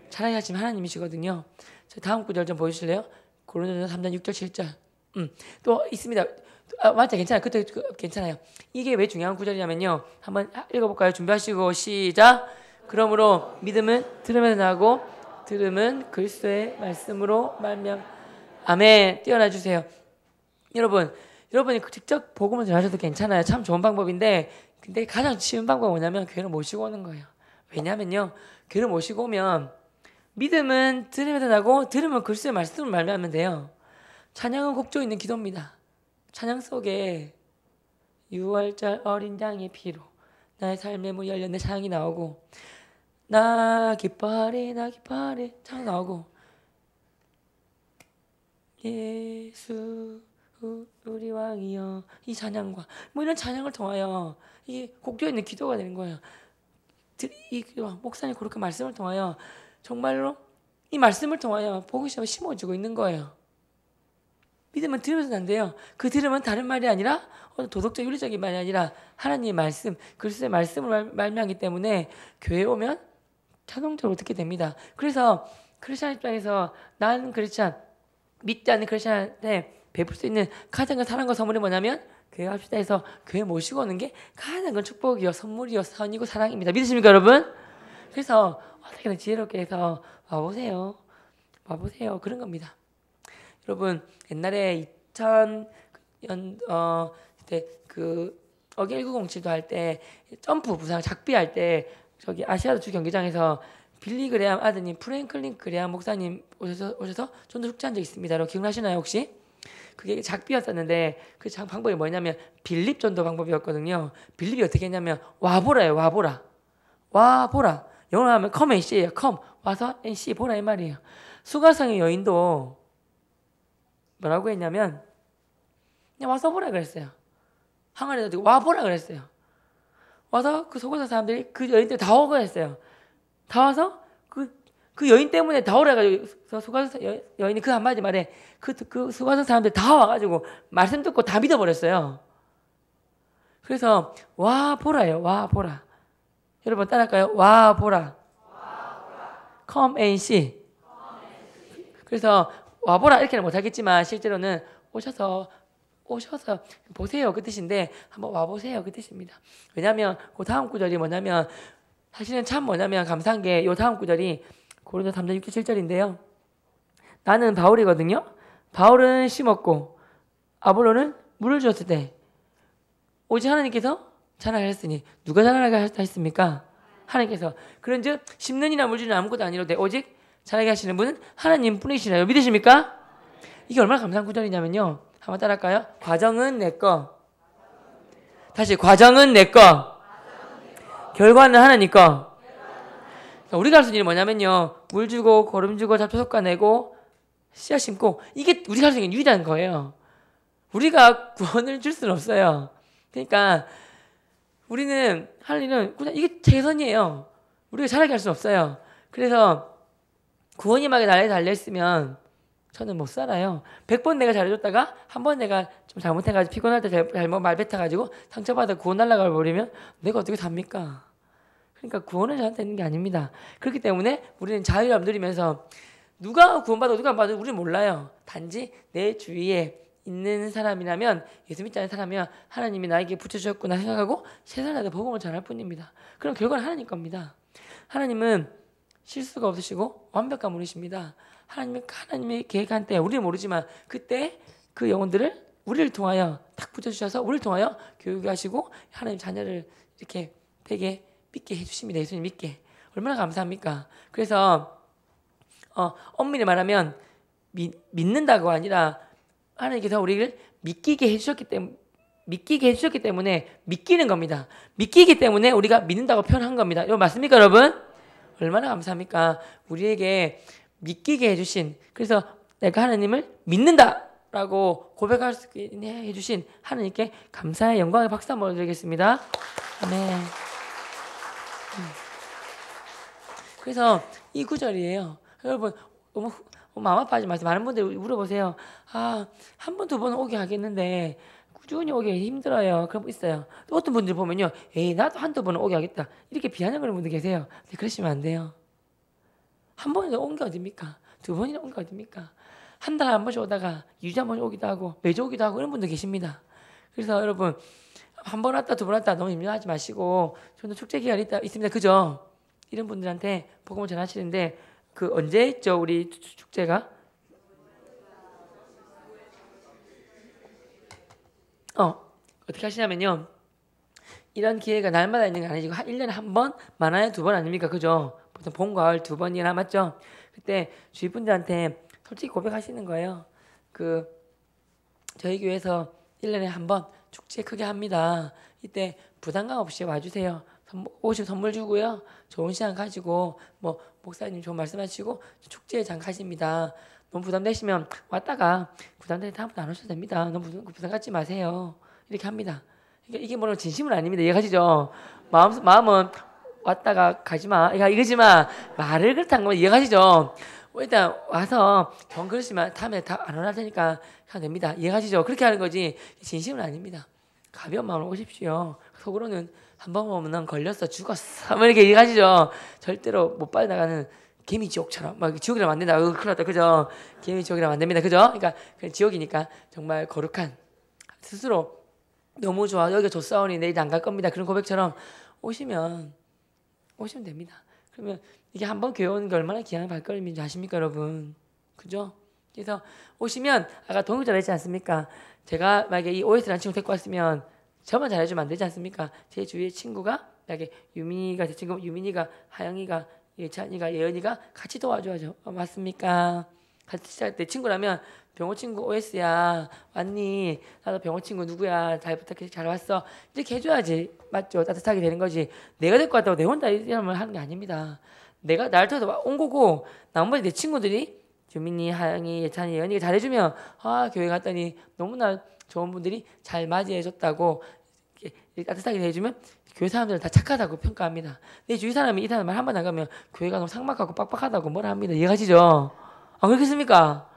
차라리 하시면 하나님이시거든요. 저 다음 구절 좀 보여주실래요? 고린도전서 3장 6절 7절. 또 있습니다. 맞아, 괜찮아요. 그때 괜찮아요. 이게 왜 중요한 구절이냐면요. 한번 읽어볼까요? 준비하시고 시작. 그러므로 믿음은 들음에서 나고 들음은 그리스도의 말씀으로 말미암. 아멘. 띄어놔 주세요. 여러분이 직접 복음을 전하셔도 괜찮아요. 참 좋은 방법인데, 근데 가장 쉬운 방법은 뭐냐면 교회를 모시고 오는 거예요. 왜냐면요, 교회를 모시고 오면 믿음은 들음에서 나고 들음은 그리스도의 말씀을 말미암으면 돼요. 찬양은 곡조 있는 기도입니다. 찬양 속에 6월절 어린 양의 피로 나의 삶의 문 열렸네 찬양이 나오고, 나 기뻐하리 나 기뻐하리 찬양 나오고, 예수 우리 왕이여, 이 찬양과 뭐 이런 찬양을 통하여 이게 곡조 있는 기도가 되는 거예요. 이 목사님 그렇게 말씀을 통하여 정말로 이 말씀을 통하여 복음이 심어지고 있는 거예요. 믿으면 들으면서 안 돼요. 그 들으면 다른 말이 아니라 도덕적 윤리적인 말이 아니라 하나님의 말씀, 그리스도의 말씀을 말미암기 때문에 교회에 오면 자동적으로 듣게 됩니다. 그래서 크리스찬 입장에서 나는 크리스찬, 믿지 않는 크리스찬한테 베풀 수 있는 가장 큰 사랑과 선물이 뭐냐면 교회 합시다 해서 교회 모시고 오는 게 가장 큰 축복이요, 선물이요, 선이고 사랑입니다. 믿으십니까, 여러분? 그래서 어떻게든 지혜롭게 해서 와보세요. 그런 겁니다. 여러분, 옛날에 2000년 그때 그 어기 1907도 할 때 점프 부상 작비할 때 저기 아시아드 주 경기장에서 빌리 그레함 아드님 프랭클린 그레함 목사님 오셔서 전도 축제한 적 있습니다. 여러분 기억나시나요 혹시? 그게 작비였었는데 그 방법이 뭐냐면 빌립 전도 방법이었거든요. 빌립이 어떻게 했냐면 와보라예요. 와보라. 영어로 하면 come and see예요. come 와서 and see 보라 이 말이에요. 수가성의 여인도 뭐라고 했냐면 그냥 와서 보라 그랬어요. 항아리에다 와보라 그랬어요. 와서 그 속에서 사람들이 그 여인들 다 오고 했어요. 다 와서 그 여인 때문에 다 오라 해가지고 수가성 여인이 그 한마디 말에 그 수가성 사람들 다 와가지고 말씀 듣고 다 믿어버렸어요. 그래서 와 보라예요. 와 보라. 여러분 따라할까요? 와 보라. Come and see. 그래서 와 보라 이렇게는 못하겠지만 실제로는 오셔서 보세요 그 뜻인데 한번 와 보세요 그 뜻입니다. 왜냐하면 그 다음 구절이 뭐냐면 사실은 참 뭐냐면 감사한 게 이 다음 구절이 고린도서 3장 6절 7절인데요. 나는 바울이거든요. 바울은 심었고 아볼로는 물을 주었을 때 오직 하나님께서 자라하셨으니 누가 자라게 하셨습니까? 하나님께서. 그런즉 심는 이나 물 주는 아무것도 아니로되 오직 자라게 하시는 분은 하나님 뿐이시라요. 믿으십니까? 이게 얼마나 감사한 구절이냐면요. 한번 따라할까요? 과정은 내 거. 다시 과정은 내 거. 결과는 하나님 거. 우리가 할 수 있는 일이 뭐냐면요. 물 주고 거름 주고 잡초 솎아내고 씨앗 심고 이게 우리가 할 수 있는 유일한 거예요. 우리가 구원을 줄 수는 없어요. 그러니까 우리는 할 일은 그냥 이게 최선이에요. 우리가 잘하게 할 수는 없어요. 그래서 구원이 막에 나에 달려있으면 저는 못 살아요. 100번 내가 잘해줬다가 한 번 내가 좀 잘못해가지고 피곤할 때 잘못 말 뱉어가지고 상처받아 구원 날아가 버리면 내가 어떻게 삽니까? 그러니까 구원은 저한테 있는 게 아닙니다. 그렇기 때문에 우리는 자유함 누리면서 누가 구원받아 누가 안 받아 우리는 몰라요. 단지 내 주위에 있는 사람이라면 예수 믿지 않는 사람이면 하나님이 나에게 붙여주셨구나 생각하고 세상에 복음을 전할 뿐입니다. 그럼 결과는 하나님 겁니다. 하나님은 실수가 없으시고 완벽한 분이십니다. 하나님의 계획한 때 우리는 모르지만 그때 그 영혼들을 우리를 통하여 탁 붙여주셔서 우리를 통하여 교육하시고 하나님 자녀를 이렇게 되게 믿게 해주십니다. 예수님 믿게. 얼마나 감사합니까? 그래서 엄밀히 말하면 믿는다고 아니라 하나님께서 우리를 믿기게 해주셨기 때문에 믿기는 겁니다. 믿기기 때문에 우리가 믿는다고 표현한 겁니다. 이거 맞습니까, 여러분? 얼마나 감사합니까? 우리에게 믿기게 해주신, 그래서 내가 하나님을 믿는다라고 고백할 수 있게 해주신 하나님께 감사의 영광의 박수 한번 드리겠습니다. 아멘. 그래서 이 구절이에요. 여러분 너무 마음 아파하지 마세요. 많은 분들이 물어보세요. 한 번, 두 번 오게 하겠는데 꾸준히 오기 힘들어요. 그럼 있어요. 또 어떤 분들 보면요. 에이, 나도 한두 번은 오게 하겠다. 이렇게 비아냥거리는 분들 계세요. 근데 그러시면 안 돼요. 한 번이나 온 게 어딥니까? 두 번이나 온 게 어딥니까? 한 달에 한 번씩 오다가 2주에 한 번씩 오기도 하고 매주 오기도 하고 이런 분들 계십니다. 그래서 여러분 한 번 왔다 두 번 왔다 너무 염려하지 마시고 저도 축제 기간이 있습니다. 그죠? 이런 분들한테 복음을 전하시는데 그 언제 있죠? 우리 축제가? 어떻게 하시냐면요. 이런 기회가 날마다 있는 게 아니고 1년에 한 번, 많아야 두 번 아닙니까? 그죠? 보통 봄, 가을 두 번이나 맞죠? 그때 주위 분들한테 솔직히 고백하시는 거예요. 저희 교회에서 1년에 한 번 축제 크게 합니다. 이때 부담감 없이 와주세요. 오시면 선물 주고요. 좋은 시간 가지고 목사님 좋은 말씀하시고 축제에 잠가십니다. 너무 부담되시면 왔다가 부담되면 다음부터 안 오셔도 됩니다. 너무 부담 갖지 마세요. 이렇게 합니다. 그러니까 이게 뭐라고 진심은 아닙니다. 이해가시죠? 마음은 왔다가 가지마 이거지만 말을 그렇다는 건 이해가시죠? 일단 와서 정 그러시면 다음에 다 안 원할 테니까 하면 됩니다. 이해가시죠? 그렇게 하는 거지 진심은 아닙니다. 가벼운 마음으로 오십시오. 속으로는 한 번 오면 걸렸어 죽었어 이렇게 이해가시죠? 절대로 못 빠져나가는 개미 지옥처럼 막 지옥이라면 안 된다. 큰일 났다. 그죠? 개미 지옥이라면 안 됩니다. 그죠? 그러니까 지옥이니까 정말 거룩한 스스로 너무 좋아 여기가 좋사오니 내일 안 갈 겁니다. 그런 고백처럼 오시면 됩니다. 그러면 이게 한번 교회 오는 게 얼마나 귀한 발걸음인지 아십니까, 여러분? 그죠? 그래서 오시면 아까 동요 잘했지 않습니까? 제가 만약에 이 OS라는 친구 데리고 왔으면 저만 잘해주면 안 되지 않습니까? 제 주위에 친구가 만약에 유민이가 제 친구 유민이가 하영이가 예찬이가 예연이가 같이 도와줘야죠. 맞습니까? 같이 시작할 때 친구라면 병호 친구 OS야 왔니? 나도 병호 친구 누구야? 잘 부탁해 잘 왔어. 이렇게 해줘야지 맞죠? 따뜻하게 되는 거지. 내가 될 것 같다고 내 혼자 이런 말 하는 게 아닙니다. 내가 날 터도 온 거고 나머지 내 친구들이 주민이 하영이 예찬이 예연이가 잘해주면 교회 갔더니 너무나 좋은 분들이 잘 맞이해줬다고 이렇게 따뜻하게 해주면 교회 사람들은 다 착하다고 평가합니다. 내 주위 사람이 이 사람 말 한 번 나가면 교회가 너무 삭막하고 빡빡하다고 뭐라 합니다. 이해가시죠? 그렇겠습니까?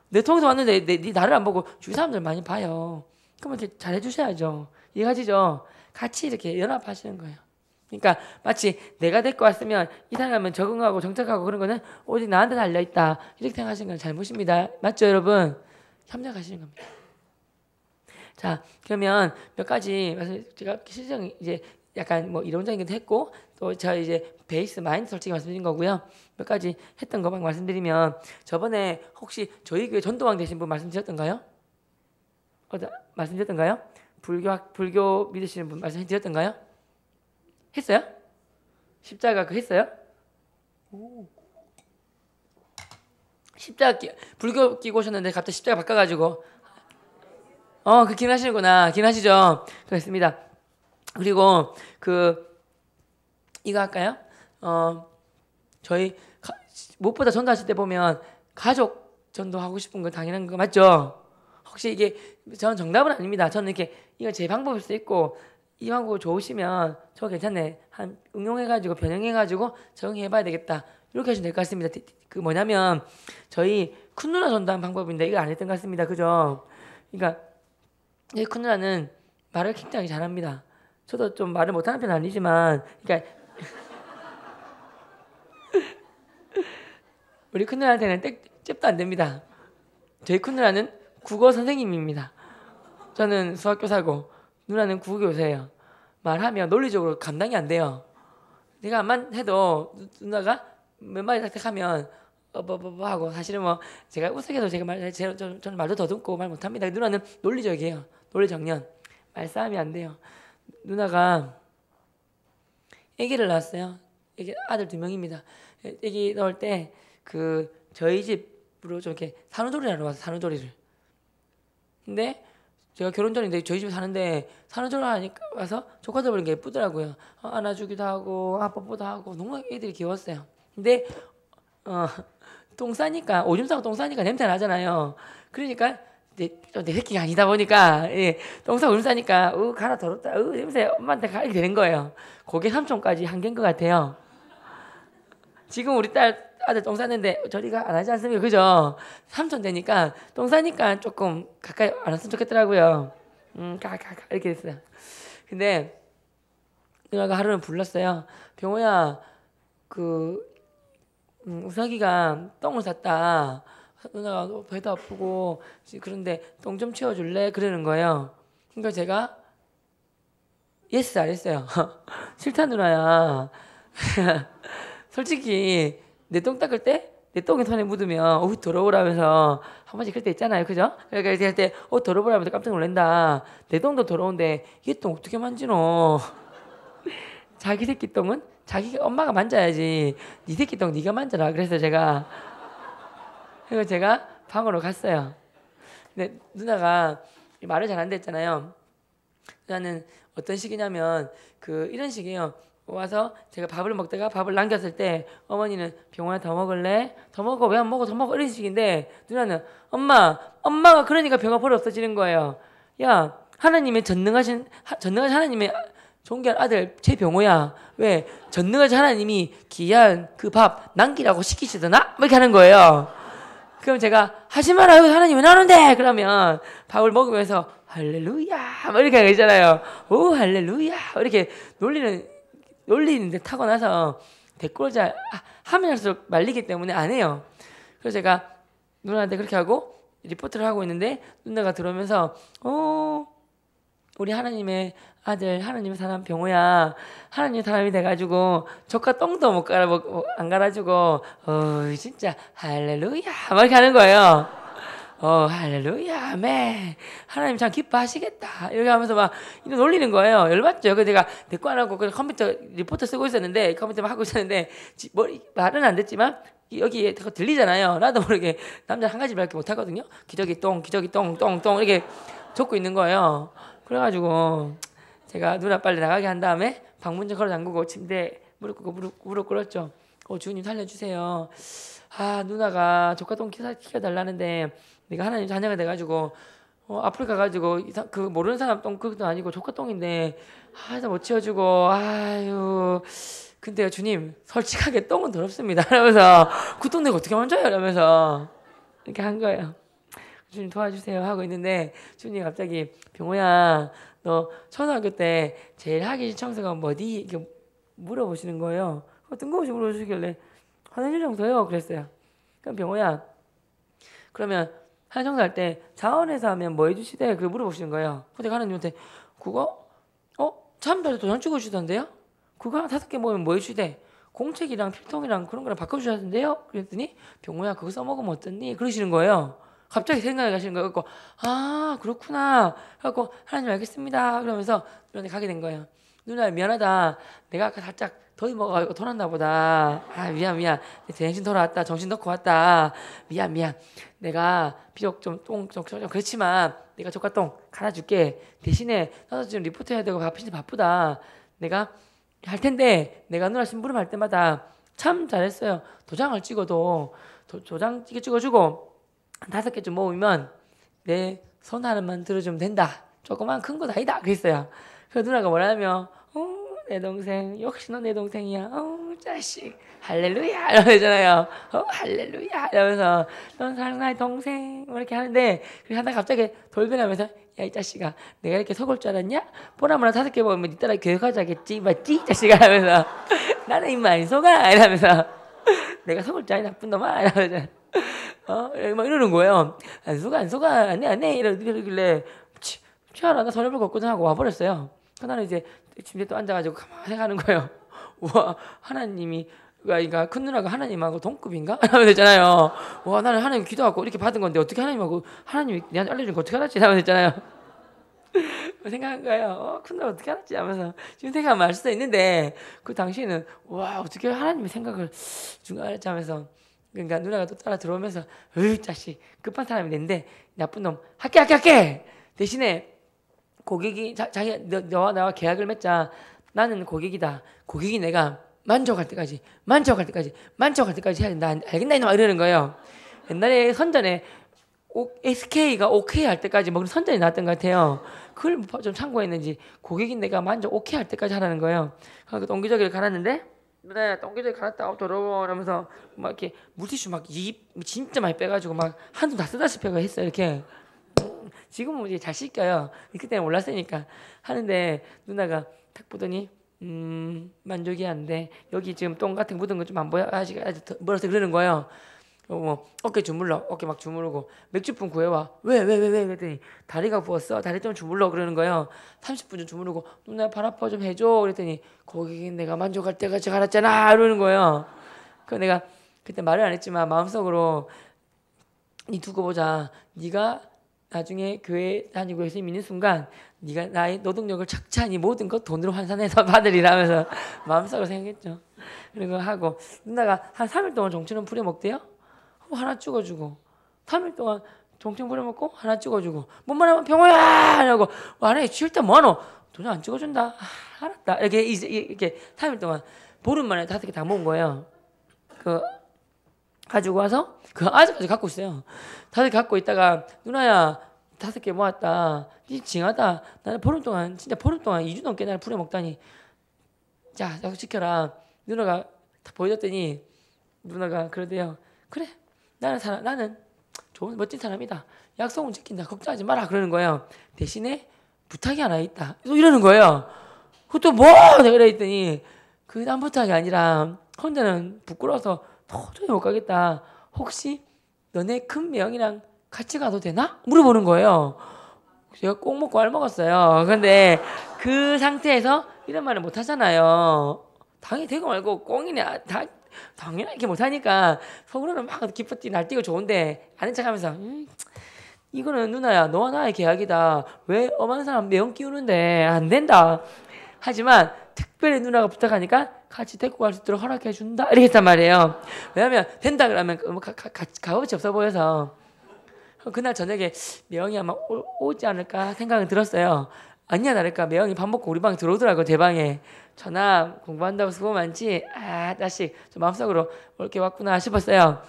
내 통해서 왔는데 네 나를 안 보고 주위 사람들 많이 봐요. 그러면 이렇게 잘해주셔야죠. 이해가시죠? 같이 이렇게 연합하시는 거예요. 그러니까 마치 내가 데리고 왔으면 이 사람은 적응하고 정착하고 그런 거는 오직 나한테 달려있다. 이렇게 생각하시는 건 잘못입니다. 맞죠, 여러분? 협력하시는 겁니다. 자, 그러면 몇 가지 제가 실정 이제 약간 이론적인 것도 했고 또 제가 이제 베이스 마인드 솔직히 말씀드린 거고요. 몇 가지 했던 것만 말씀드리면 저번에 혹시 저희 교회 전도왕 되신 분 말씀드렸던가요? 말씀드렸던가요? 불교 믿으시는 분 말씀드렸던가요? 했어요? 십자가 했어요? 오. 십자가 불교 끼고 오셨는데 갑자기 십자가 바꿔가지고 기능하시는구나. 기능하시죠? 그렇습니다. 그리고 이거 할까요? 저희 무엇보다 전도하실 때 보면 가족 전도하고 싶은 거 당연한 거 맞죠? 혹시 이게 저는 정답은 아닙니다. 저는 이렇게 이건 제 방법일 수도 있고 이 방법 좋으시면 저 괜찮네. 응용해가지고 변형해가지고 적용해봐야 되겠다. 이렇게 하시면 될 것 같습니다. 뭐냐면 저희 큰 누나 전도한 방법인데 이거 안 했던 것 같습니다. 그죠? 그러니까 이 큰 누나는 말을 굉장히 잘합니다. 저도 좀 말을 못하는 편은 아니지만 그러니까 우리 큰 누나한테는 잽도 안 됩니다. 저희 큰 누나는 국어 선생님입니다. 저는 수학교사고 누나는 국어교사예요. 말하면 논리적으로 감당이 안 돼요. 내가 안 해도 누나가 몇 마디 탁탁하면 뭐 하고 사실은 뭐 제가 우스개도 저는 말도 더듬고 말 못합니다. 누나는 논리적이에요. 논리정연. 말싸움이 안 돼요. 누나가 아기를 낳았어요. 아들 2명입니다. 아기 낳을 때 그 저희 집으로 좀 이렇게 산후조리를 하러 와서 산후조리를. 근데 제가 결혼 전인데 저희 집에 사는데 산후조리 하니까 와서 조카들 보는 게 예쁘더라고요. 안아주기도 하고 뽀뽀도 하고 너무 애들이 귀여웠어요. 근데 똥 싸니까 오줌 싸고 똥 싸니까 냄새 나잖아요. 그러니까 내 새끼가 아니다 보니까 똥 싸고 오줌 싸니까 가라 더럽다 냄새 엄마한테 가게 되는 거예요. 그게 삼촌까지 한계인 것 같아요. 지금 우리 아들 똥 쌌는데 저리가 안 하지 않습니까? 그죠? 삼촌 되니까 똥 싸니까 조금 가까이 안 왔으면 좋겠더라고요. 이렇게 됐어요. 근데 누나가 하루는 불렀어요. 병호야 우석이가 똥을 쌌다. 누나가 배도 아프고 그런데 똥 좀 치워줄래? 그러는 거예요. 그러니까 제가 예스 안 했어요. 싫다 누나야. 솔직히 내 똥 닦을 때 내 똥이 손에 묻으면 더러우라면서 한 번씩 그럴 때 있잖아요. 그죠? 그러니까 이렇게 할 때 더러우라면서 깜짝 놀란다. 내 똥도 더러운데 얘 똥 어떻게 만지노? 자기 새끼 똥은 자기가 엄마가 만져야지. 네 새끼 똥 네가 만져라. 그래서 제가 방으로 갔어요. 근데 누나가 말을 잘 안 됐잖아요. 누나는 어떤 식이냐면 이런 식이에요. 와서 제가 밥을 먹다가 밥을 남겼을 때 어머니는 병원에 더 먹을래? 더 먹어. 왜 안 먹어? 더 먹어. 이런 식인데 누나는 엄마가 그러니까 병화 버릇 없어지는 거예요. 야, 하나님의 전능하신 하나님의 존귀한 아들 최병호야. 왜 전능하신 하나님이 귀한 그 밥 남기라고 시키시더나? 이렇게 하는 거예요. 그럼 제가 하지 마라. 하나님 왜 나오는데? 그러면 밥을 먹으면서 할렐루야 이렇게 하잖아요. 오 할렐루야 이렇게 놀리는데 타고나서 댓글을 잘 하면 할수록 말리기 때문에 안 해요. 그래서 제가 누나한테 그렇게 하고 리포트를 하고 있는데 누나가 들어오면서 우리 하나님의 아들 하나님의 사람 병호야 하나님의 사람이 돼가지고 조카 똥도 안 갈아주고 진짜 할렐루야 막 이렇게 하는 거예요. 할렐루야 아멘 하나님 참 기뻐하시겠다 이렇게 하면서 막 이런 놀리는 거예요. 열받죠. 그래서 제가 대꾸 안 하고 컴퓨터 리포트 쓰고 있었는데 컴퓨터 막 하고 있었는데 말은 안 됐지만 여기 들리잖아요. 나도 모르게 남자 한 가지밖에 못 하거든요. 기저귀 똥 이렇게 적고 있는 거예요. 그래가지고 제가 누나 빨리 나가게 한 다음에 방문 좀 걸어 잠그고 침대 무릎 꿇었죠. 주님 살려주세요. 누나가 조카 똥 키워달라는데 내가 하나님 자녀가 돼가지고 앞으로 가가지고 모르는 사람 똥 그것도 아니고 조카 똥인데 못 치워주고 근데요 주님 솔직하게 똥은 더럽습니다. 이러면서 그 똥 내가 어떻게 만져요? 이러면서 이렇게 한 거예요. 주님 도와주세요 하고 있는데 주님 갑자기 병호야 너 초등학교 때 제일 하기 싫은 청소가 뭐니? 이렇게 물어보시는 거예요. 뜬금없이 물어보시길래 화장실 청소요 그랬어요. 그럼 병호야 그러면 화장실 청소할 때 자원에서 하면 뭐 해주시대? 그걸 물어보시는 거예요. 근데 하나님한테 그거 참잘 도장 찍어주던데요? 그거 한 5개 모으면 뭐 해주시대? 공책이랑 필통이랑 그런 거랑 바꿔주셨는데요? 그랬더니 병호야 그거 써먹으면 어떻니? 그러시는 거예요. 갑자기 생각이 가시는 거예요. 그래서 그렇구나. 그래서 하나님 알겠습니다. 그러면서 누나한테 가게 된 거예요. 누나 미안하다. 내가 아까 살짝 더위 먹어가지고 토났나 보다. 미안. 내 정신 돌아왔다. 정신 넣고 왔다. 미안. 내가 비록 좀 그렇지만 내가 조카 똥 갈아줄게. 대신에 나도 지금 리포트 해야 되고 바쁘다. 내가 할 텐데 내가 누나 심부름 할 때마다 참 잘했어요. 도장을 찍어도 도장 찍어주고 5개 좀 모으면 내 손 하나만 들어주면 된다. 조그만 큰 거 아니다. 그랬어요. 그래서 누나가 뭐라며 내 동생 역시 너 내 동생이야. 자식 할렐루야 이러잖아요. 할렐루야 이러면서 넌 사랑 나의 동생 이렇게 하는데 그렇게 하다가 갑자기 돌변하면서 야 이 자식아 내가 이렇게 속을 줄 알았냐? 보라마나 5개 먹으면 니 따라 교육하자겠지 맞지? 자식아 이러면서 나는 임마 안 속아 이러면서 내가 속을 줄 아니 나쁜 놈아 이러면서 막 이러는 거예요. 안 속아 안해 이러길래 치아라 나 손해볼 거 없거든 하고 와버렸어요. 나는 이제 침대에 또 앉아가지고 가만히 가는 거예요. 우와 하나님이 그러니까 큰 누나가 하나님하고 동급인가? 하면 되잖아요. 와 나는 하나님 기도하고 이렇게 받은 건데 어떻게 하나님이 내한테 알려준 거 어떻게 알았지? 하면 되잖아요. 생각한 거예요. 큰 누나 어떻게 알았지? 하면서 지금 생각하면 알 수도 있는데 그 당시에는 와 어떻게 하나님의 생각을 알았지? 하면서 그러니까 누나가 또 따라 들어오면서 으이 자식 급한 사람이 됐는데 나쁜 놈 할게 대신에 고객이 자기 너와 나와 계약을 맺자. 나는 고객이다. 고객이 내가 만족할 때까지 해야 된다. 알겠나 이놈아 이러는 거예요. 옛날에 선전에 SK가 OK 할 때까지 뭐 그런 선전이 나왔던 것 같아요. 그걸 좀 참고했는지 고객이 내가 만족 OK 할 때까지 하라는 거예요. 그래서 똥기저귀를 갈았는데 누나야 똥기저귀 갈았다 더러워 이러면서 막 이렇게 물티슈 막 진짜 많이 빼가지고 막 한숨 다 쓰다시피 했어요. 이렇게 지금은 이제 잘 씻겨요. 그때는 몰랐으니까 하는데 누나가 딱 보더니 만족이 안 돼. 여기 지금 똥 같은 거 묻은 거 좀 안 보여? 아직 멀어서 그러는 거예요. 뭐 어깨 막 주무르고 맥주병 구해와. 왜 그랬더니 다리가 부었어. 다리 좀 주물러 그러는 거예요. 30분 좀 주무르고 누나 발 아파 좀 해줘 그랬더니 거기 내가 만족할 때까지 갈았잖아 이러는 거예요. 그 내가 그때 말을 안 했지만 마음속으로 니 두고 보자. 네가 나중에 교회 다니고 예수 믿는 순간 네가 나의 노동력을 착착히 모든 것 돈으로 환산해서 받으리라면서 마음속으로 생각했죠. 그리고 하고 누나가 한 3일 동안 정신은 부려먹대요. 하나 찍어주고 3일 동안 정신 부려먹고 하나 찍어주고 뭔 말하면 병호야 하고 안에 쉴 때 뭐하노? 돈이 안 찍어준다. 알았다. 이렇게 3일 동안 보름 만에 5개 다 모은 거예요. 그 가지고 와서 그 아직까지 갖고 있어요. 5개 갖고 있다가 누나야 5개 모았다. 니 징하다. 나는 보름 동안 2주 넘게 나를 부려먹다니. 자 약속 지켜라. 누나가 보여줬더니 누나가 그러대요. 그래 나는 좋은 멋진 사람이다. 약속은 지킨다. 걱정하지 마라 그러는 거예요. 대신에 부탁이 하나 있다. 또 이러는 거예요. 그것도 뭐 내가 그랬더니 그게 난 부탁이 아니라 혼자는 부끄러워서 도저히 못 가겠다. 혹시 너네 큰 명이랑 같이 가도 되나? 물어보는 거예요. 제가 꼭 먹고 알 먹었어요. 근데 그 상태에서 이런 말을 못 하잖아요. 당연히 되고 말고 꽁이네. 당연히 이렇게 못하니까 속으로는 막 기뻤지 날뛰고 좋은데 아는 척하면서 이거는 누나야 너와 나의 계약이다. 왜 엄한 사람 매형 끼우는데 안 된다. 하지만 특별히 누나가 부탁하니까 같이 데리고 갈 수 있도록 허락해 준다 이렇게 했단 말이에요. 왜냐하면 된다 그러면 값어치 없어 보여서 그날 저녁에 매형이 아마 오지 않을까 생각은 들었어요. 아니야 다를까 매형이 밥 먹고 우리 방에 들어오더라고. 제 방에. 전화 공부한다고 수고 많지? 자식 좀 마음속으로 이렇게 왔구나 싶었어요.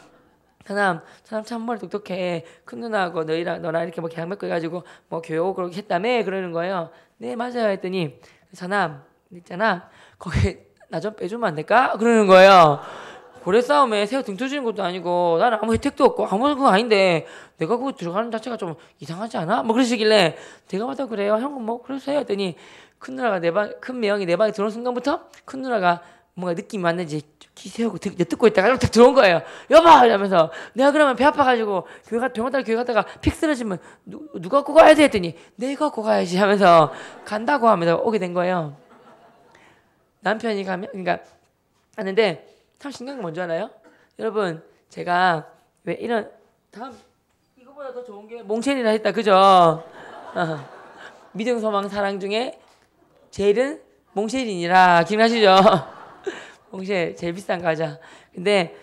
사람 참 머리 똑똑해. 큰 누나하고 너랑 이렇게 뭐 계약 맺고 해가지고 뭐 교회 오고 그렇게 했다며 그러는 거예요. 네 맞아요 했더니 사람 있잖아 거기 나 좀 빼주면 안 될까? 그러는 거예요. 고래 싸움에 새우 등 터지는 것도 아니고 나는 아무 혜택도 없고 아무 그거 아닌데 내가 그거 들어가는 자체가 좀 이상하지 않아? 뭐 그러시길래 제가 봐도 그래요. 형은 뭐 그래서 해요 했더니 큰 매형이 내 방에 들어온 순간부터 큰 누나가 뭔가 느낌이 왔는지 기 세우고 듣고 있다가 딱 들어온 거예요. 여보! 이러면서 내가 그러면 배 아파가지고 병원 교회 갔다가 픽 쓰러지면 누가 갖고 가야 돼 했더니 내가 갖고 가야지 하면서 간다고 하면서 오게 된 거예요. 남편이 가면 그러니까 하는데 참 신기한 건 뭔지 알아요? 여러분 제가 왜 이런 다음 이거보다 더 좋은 게 몽쉘이라 했다 그죠? 믿음 소망 사랑 중에 제일은 몽쉘이니라 기억나시죠? 몽쉘 제일 비싼 과자. 근데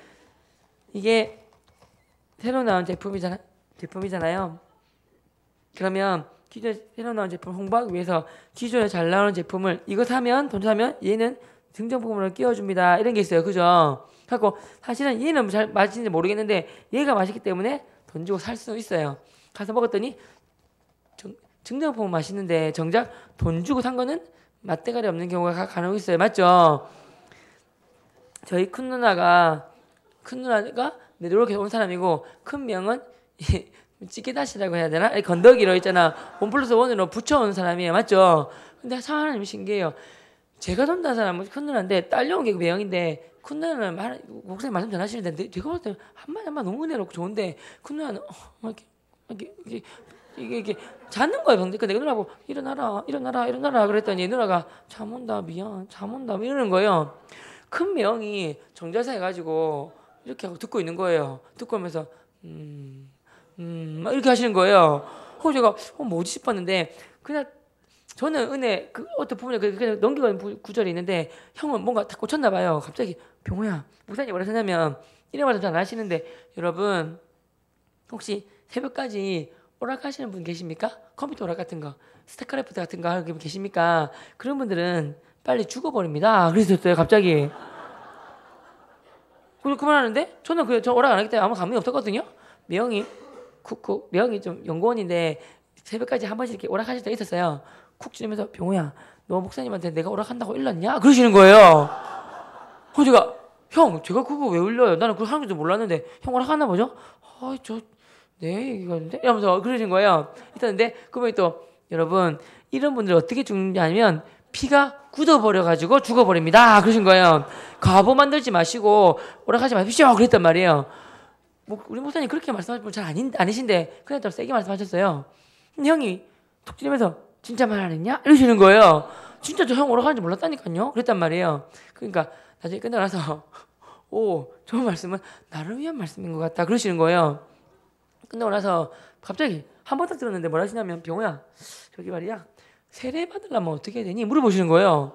이게 새로 나온 제품이잖아요. 그러면 기존에 새로 나온 제품 홍보하기 위해서 기존에 잘 나오는 제품을 이거 사면 돈 사면 얘는 증정품으로 끼워줍니다. 이런 게 있어요. 그죠? 하고 사실은 얘는 잘 맛있는지 모르겠는데 얘가 맛있기 때문에 돈 주고 살 수 있어요. 가서 먹었더니 증정품은 맛있는데 정작 돈 주고 산 거는 맛대가리 없는 경우가 간혹 있어요. 맞죠? 저희 큰 누나가 노력해 온 사람이고 큰 명은 찌개다시라고 해야 되나? 건더기로 있잖아. 1+1으로 붙여온 사람이에요. 맞죠? 근데 하나님 신기해요. 제가 돈다는 사람은 큰 누나인데 딸려온 게 매형인데 큰 누나는 목사님 말씀 전하시는데 제가 볼 때 한마디 너무 은혜롭고 좋은데 큰 누나는 이게 자는 거예요. 근데 내가 누나하고 일어나라 그랬더니 누나가 잠 온다 미안 잠 온다 이러는 거예요. 큰 매형이 정자세 해가지고 이렇게 하고 듣고 있는 거예요. 듣고 하면서 막 이렇게 하시는 거예요. 그래서 제가 뭐지 싶었는데 그냥 저는 은혜 그 어떤 부분에 그냥 넘기는 구절이 있는데 형은 뭔가 딱 꽂혔나 봐요. 갑자기 병호야 목사님 뭐라 하냐면 이런 말도 잘 안 하시는데 여러분 혹시 새벽까지 오락하시는 분 계십니까? 컴퓨터 오락 같은 거 스타크래프트 같은 거 하는 분 계십니까? 그런 분들은 빨리 죽어버립니다. 그러셨어요 갑자기. 그만하는데 저는 저 오락 안 하기 때문에 아무 감흥이 없었거든요. 매형이 매형이 좀 연구원인데 새벽까지 한 번씩 이렇게 오락하실 때 있었어요. 쿡 찌르면서 병호야 너 목사님한테 내가 오락한다고 일렀냐? 그러시는 거예요. 그래서 제가 형 제가 그거 왜 울려요? 나는 그거 하는 줄 몰랐는데 형 오락하나 보죠? 네 이거는데 이러면서 그러신 거예요. 있었는데 그분이 또 여러분 이런 분들 어떻게 죽느냐면 피가 굳어버려가지고 죽어버립니다. 그러신 거예요. 과보 만들지 마시고 오락하지 마십시오. 그랬단 말이에요. 우리 목사님 그렇게 말씀하실 분 잘 아니신데 그냥 좀 세게 말씀하셨어요. 근데 형이 툭 찌르면서 진짜 말 안 했냐? 이러시는 거예요. 진짜 저 형 오락하는지 몰랐다니까요. 그랬단 말이에요. 그러니까 나중에 끝나고 나서 저 말씀은 나를 위한 말씀인 것 같다. 그러시는 거예요. 끝나고 나서 갑자기 한 번 딱 들었는데 뭐라 하시냐면 병호야 저기 말이야 세례 받으려면 어떻게 해야 되니? 물어보시는 거예요.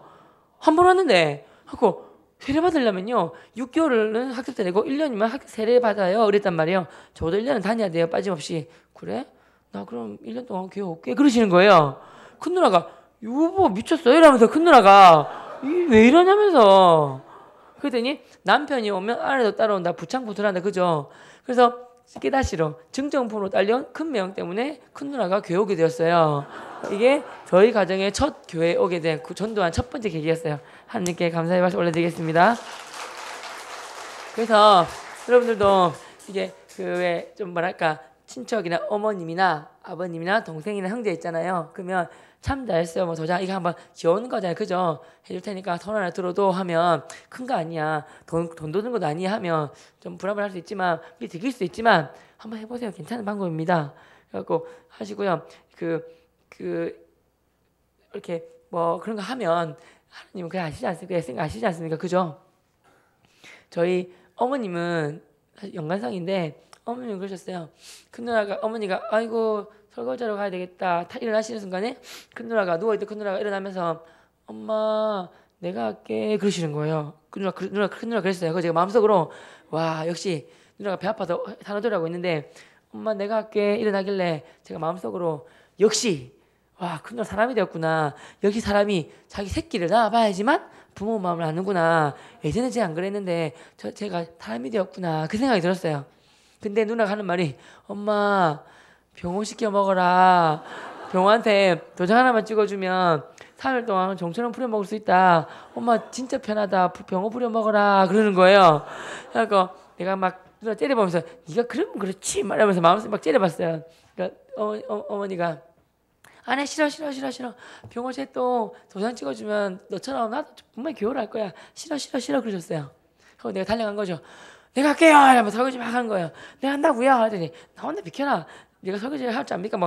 한 번 왔는데 하고 세례 받으려면요 6개월은 학교 때 내고 1년이면 세례 받아요. 그랬단 말이에요. 저도 1년은 다녀야 돼요. 빠짐없이. 그래? 나 그럼 1년 동안 교회 올게. 그러시는 거예요. 큰 누나가 여보 미쳤어요? 이러면서 큰 누나가 왜 이러냐면서 그랬더니 남편이 오면 아내도 따라온다. 부창부들한다. 그죠? 그래서 깨다시로 증정포로 딸려온 큰 매형 때문에 큰 누나가 교회 오게 되었어요. 이게 저희 가정의 첫 교회에 오게 된 전도한 첫 번째 계기였어요. 하나님께 감사의 말씀 올려드리겠습니다. 그래서 여러분들도 이게 왜 좀 뭐랄까 친척이나 어머님이나 아버님이나 동생이나 형제 있잖아요. 그러면 참 잘했어요. 뭐 도장 이거 한번 귀여운 거잖아요. 그죠? 해줄 테니까 돈 하나 들어도 하면 큰 거 아니야. 돈 드는 것도 아니야 하면 좀 불안할 수 있지만 들킬 수 있지만 한번 해보세요. 괜찮은 방법입니다. 그래갖고 하시고요. 이렇게 뭐 그런 거 하면 하나님은 그냥 아시지 않습니까? 생각 아시지 않습니까? 그죠? 저희 어머님은 연관상인데 어머님은 그러셨어요. 큰 누나가 어머니가 아이고 설거지하러 가야 되겠다. 일어나시는 순간에 큰 누나가 누워있던 큰 누나가 일어나면서 엄마 내가 할게 그러시는 거예요. 큰 누나 그랬어요. 그래서 제가 마음속으로 와 역시 누나가 배 아파서 산후조리하고 있는데 엄마 내가 할게 일어나길래 제가 마음속으로 역시 와 큰 누나 사람이 되었구나. 역시 사람이 자기 새끼를 낳아봐야지만 부모 마음을 아는구나. 예전에 제가 안 그랬는데 제가 사람이 되었구나. 그 생각이 들었어요. 근데 누나가 하는 말이 엄마 병호 시켜 먹어라. 병호한테 도장 하나만 찍어주면 3일 동안 정처럼 뿌려 먹을 수 있다. 엄마 진짜 편하다. 병호 뿌려 먹어라. 그러는 거예요. 그래서 내가 막 누나 째려보면서 네가 그러면 그렇지 말하면서 마음속에 막 째려봤어요. 그러니까 어머니가 안해 싫어. 병호 쟤또 도장 찍어주면 너처럼 나도 분명히 교회를 할 거야. 싫어 그러셨어요. 그래서 내가 달려간 거죠. 내가 할게요. 이러면서 설거지 막 하는 거예요. 내가 한다고요. 하더니 나온다 비켜라. 내가 설거지 할 줄 압니까?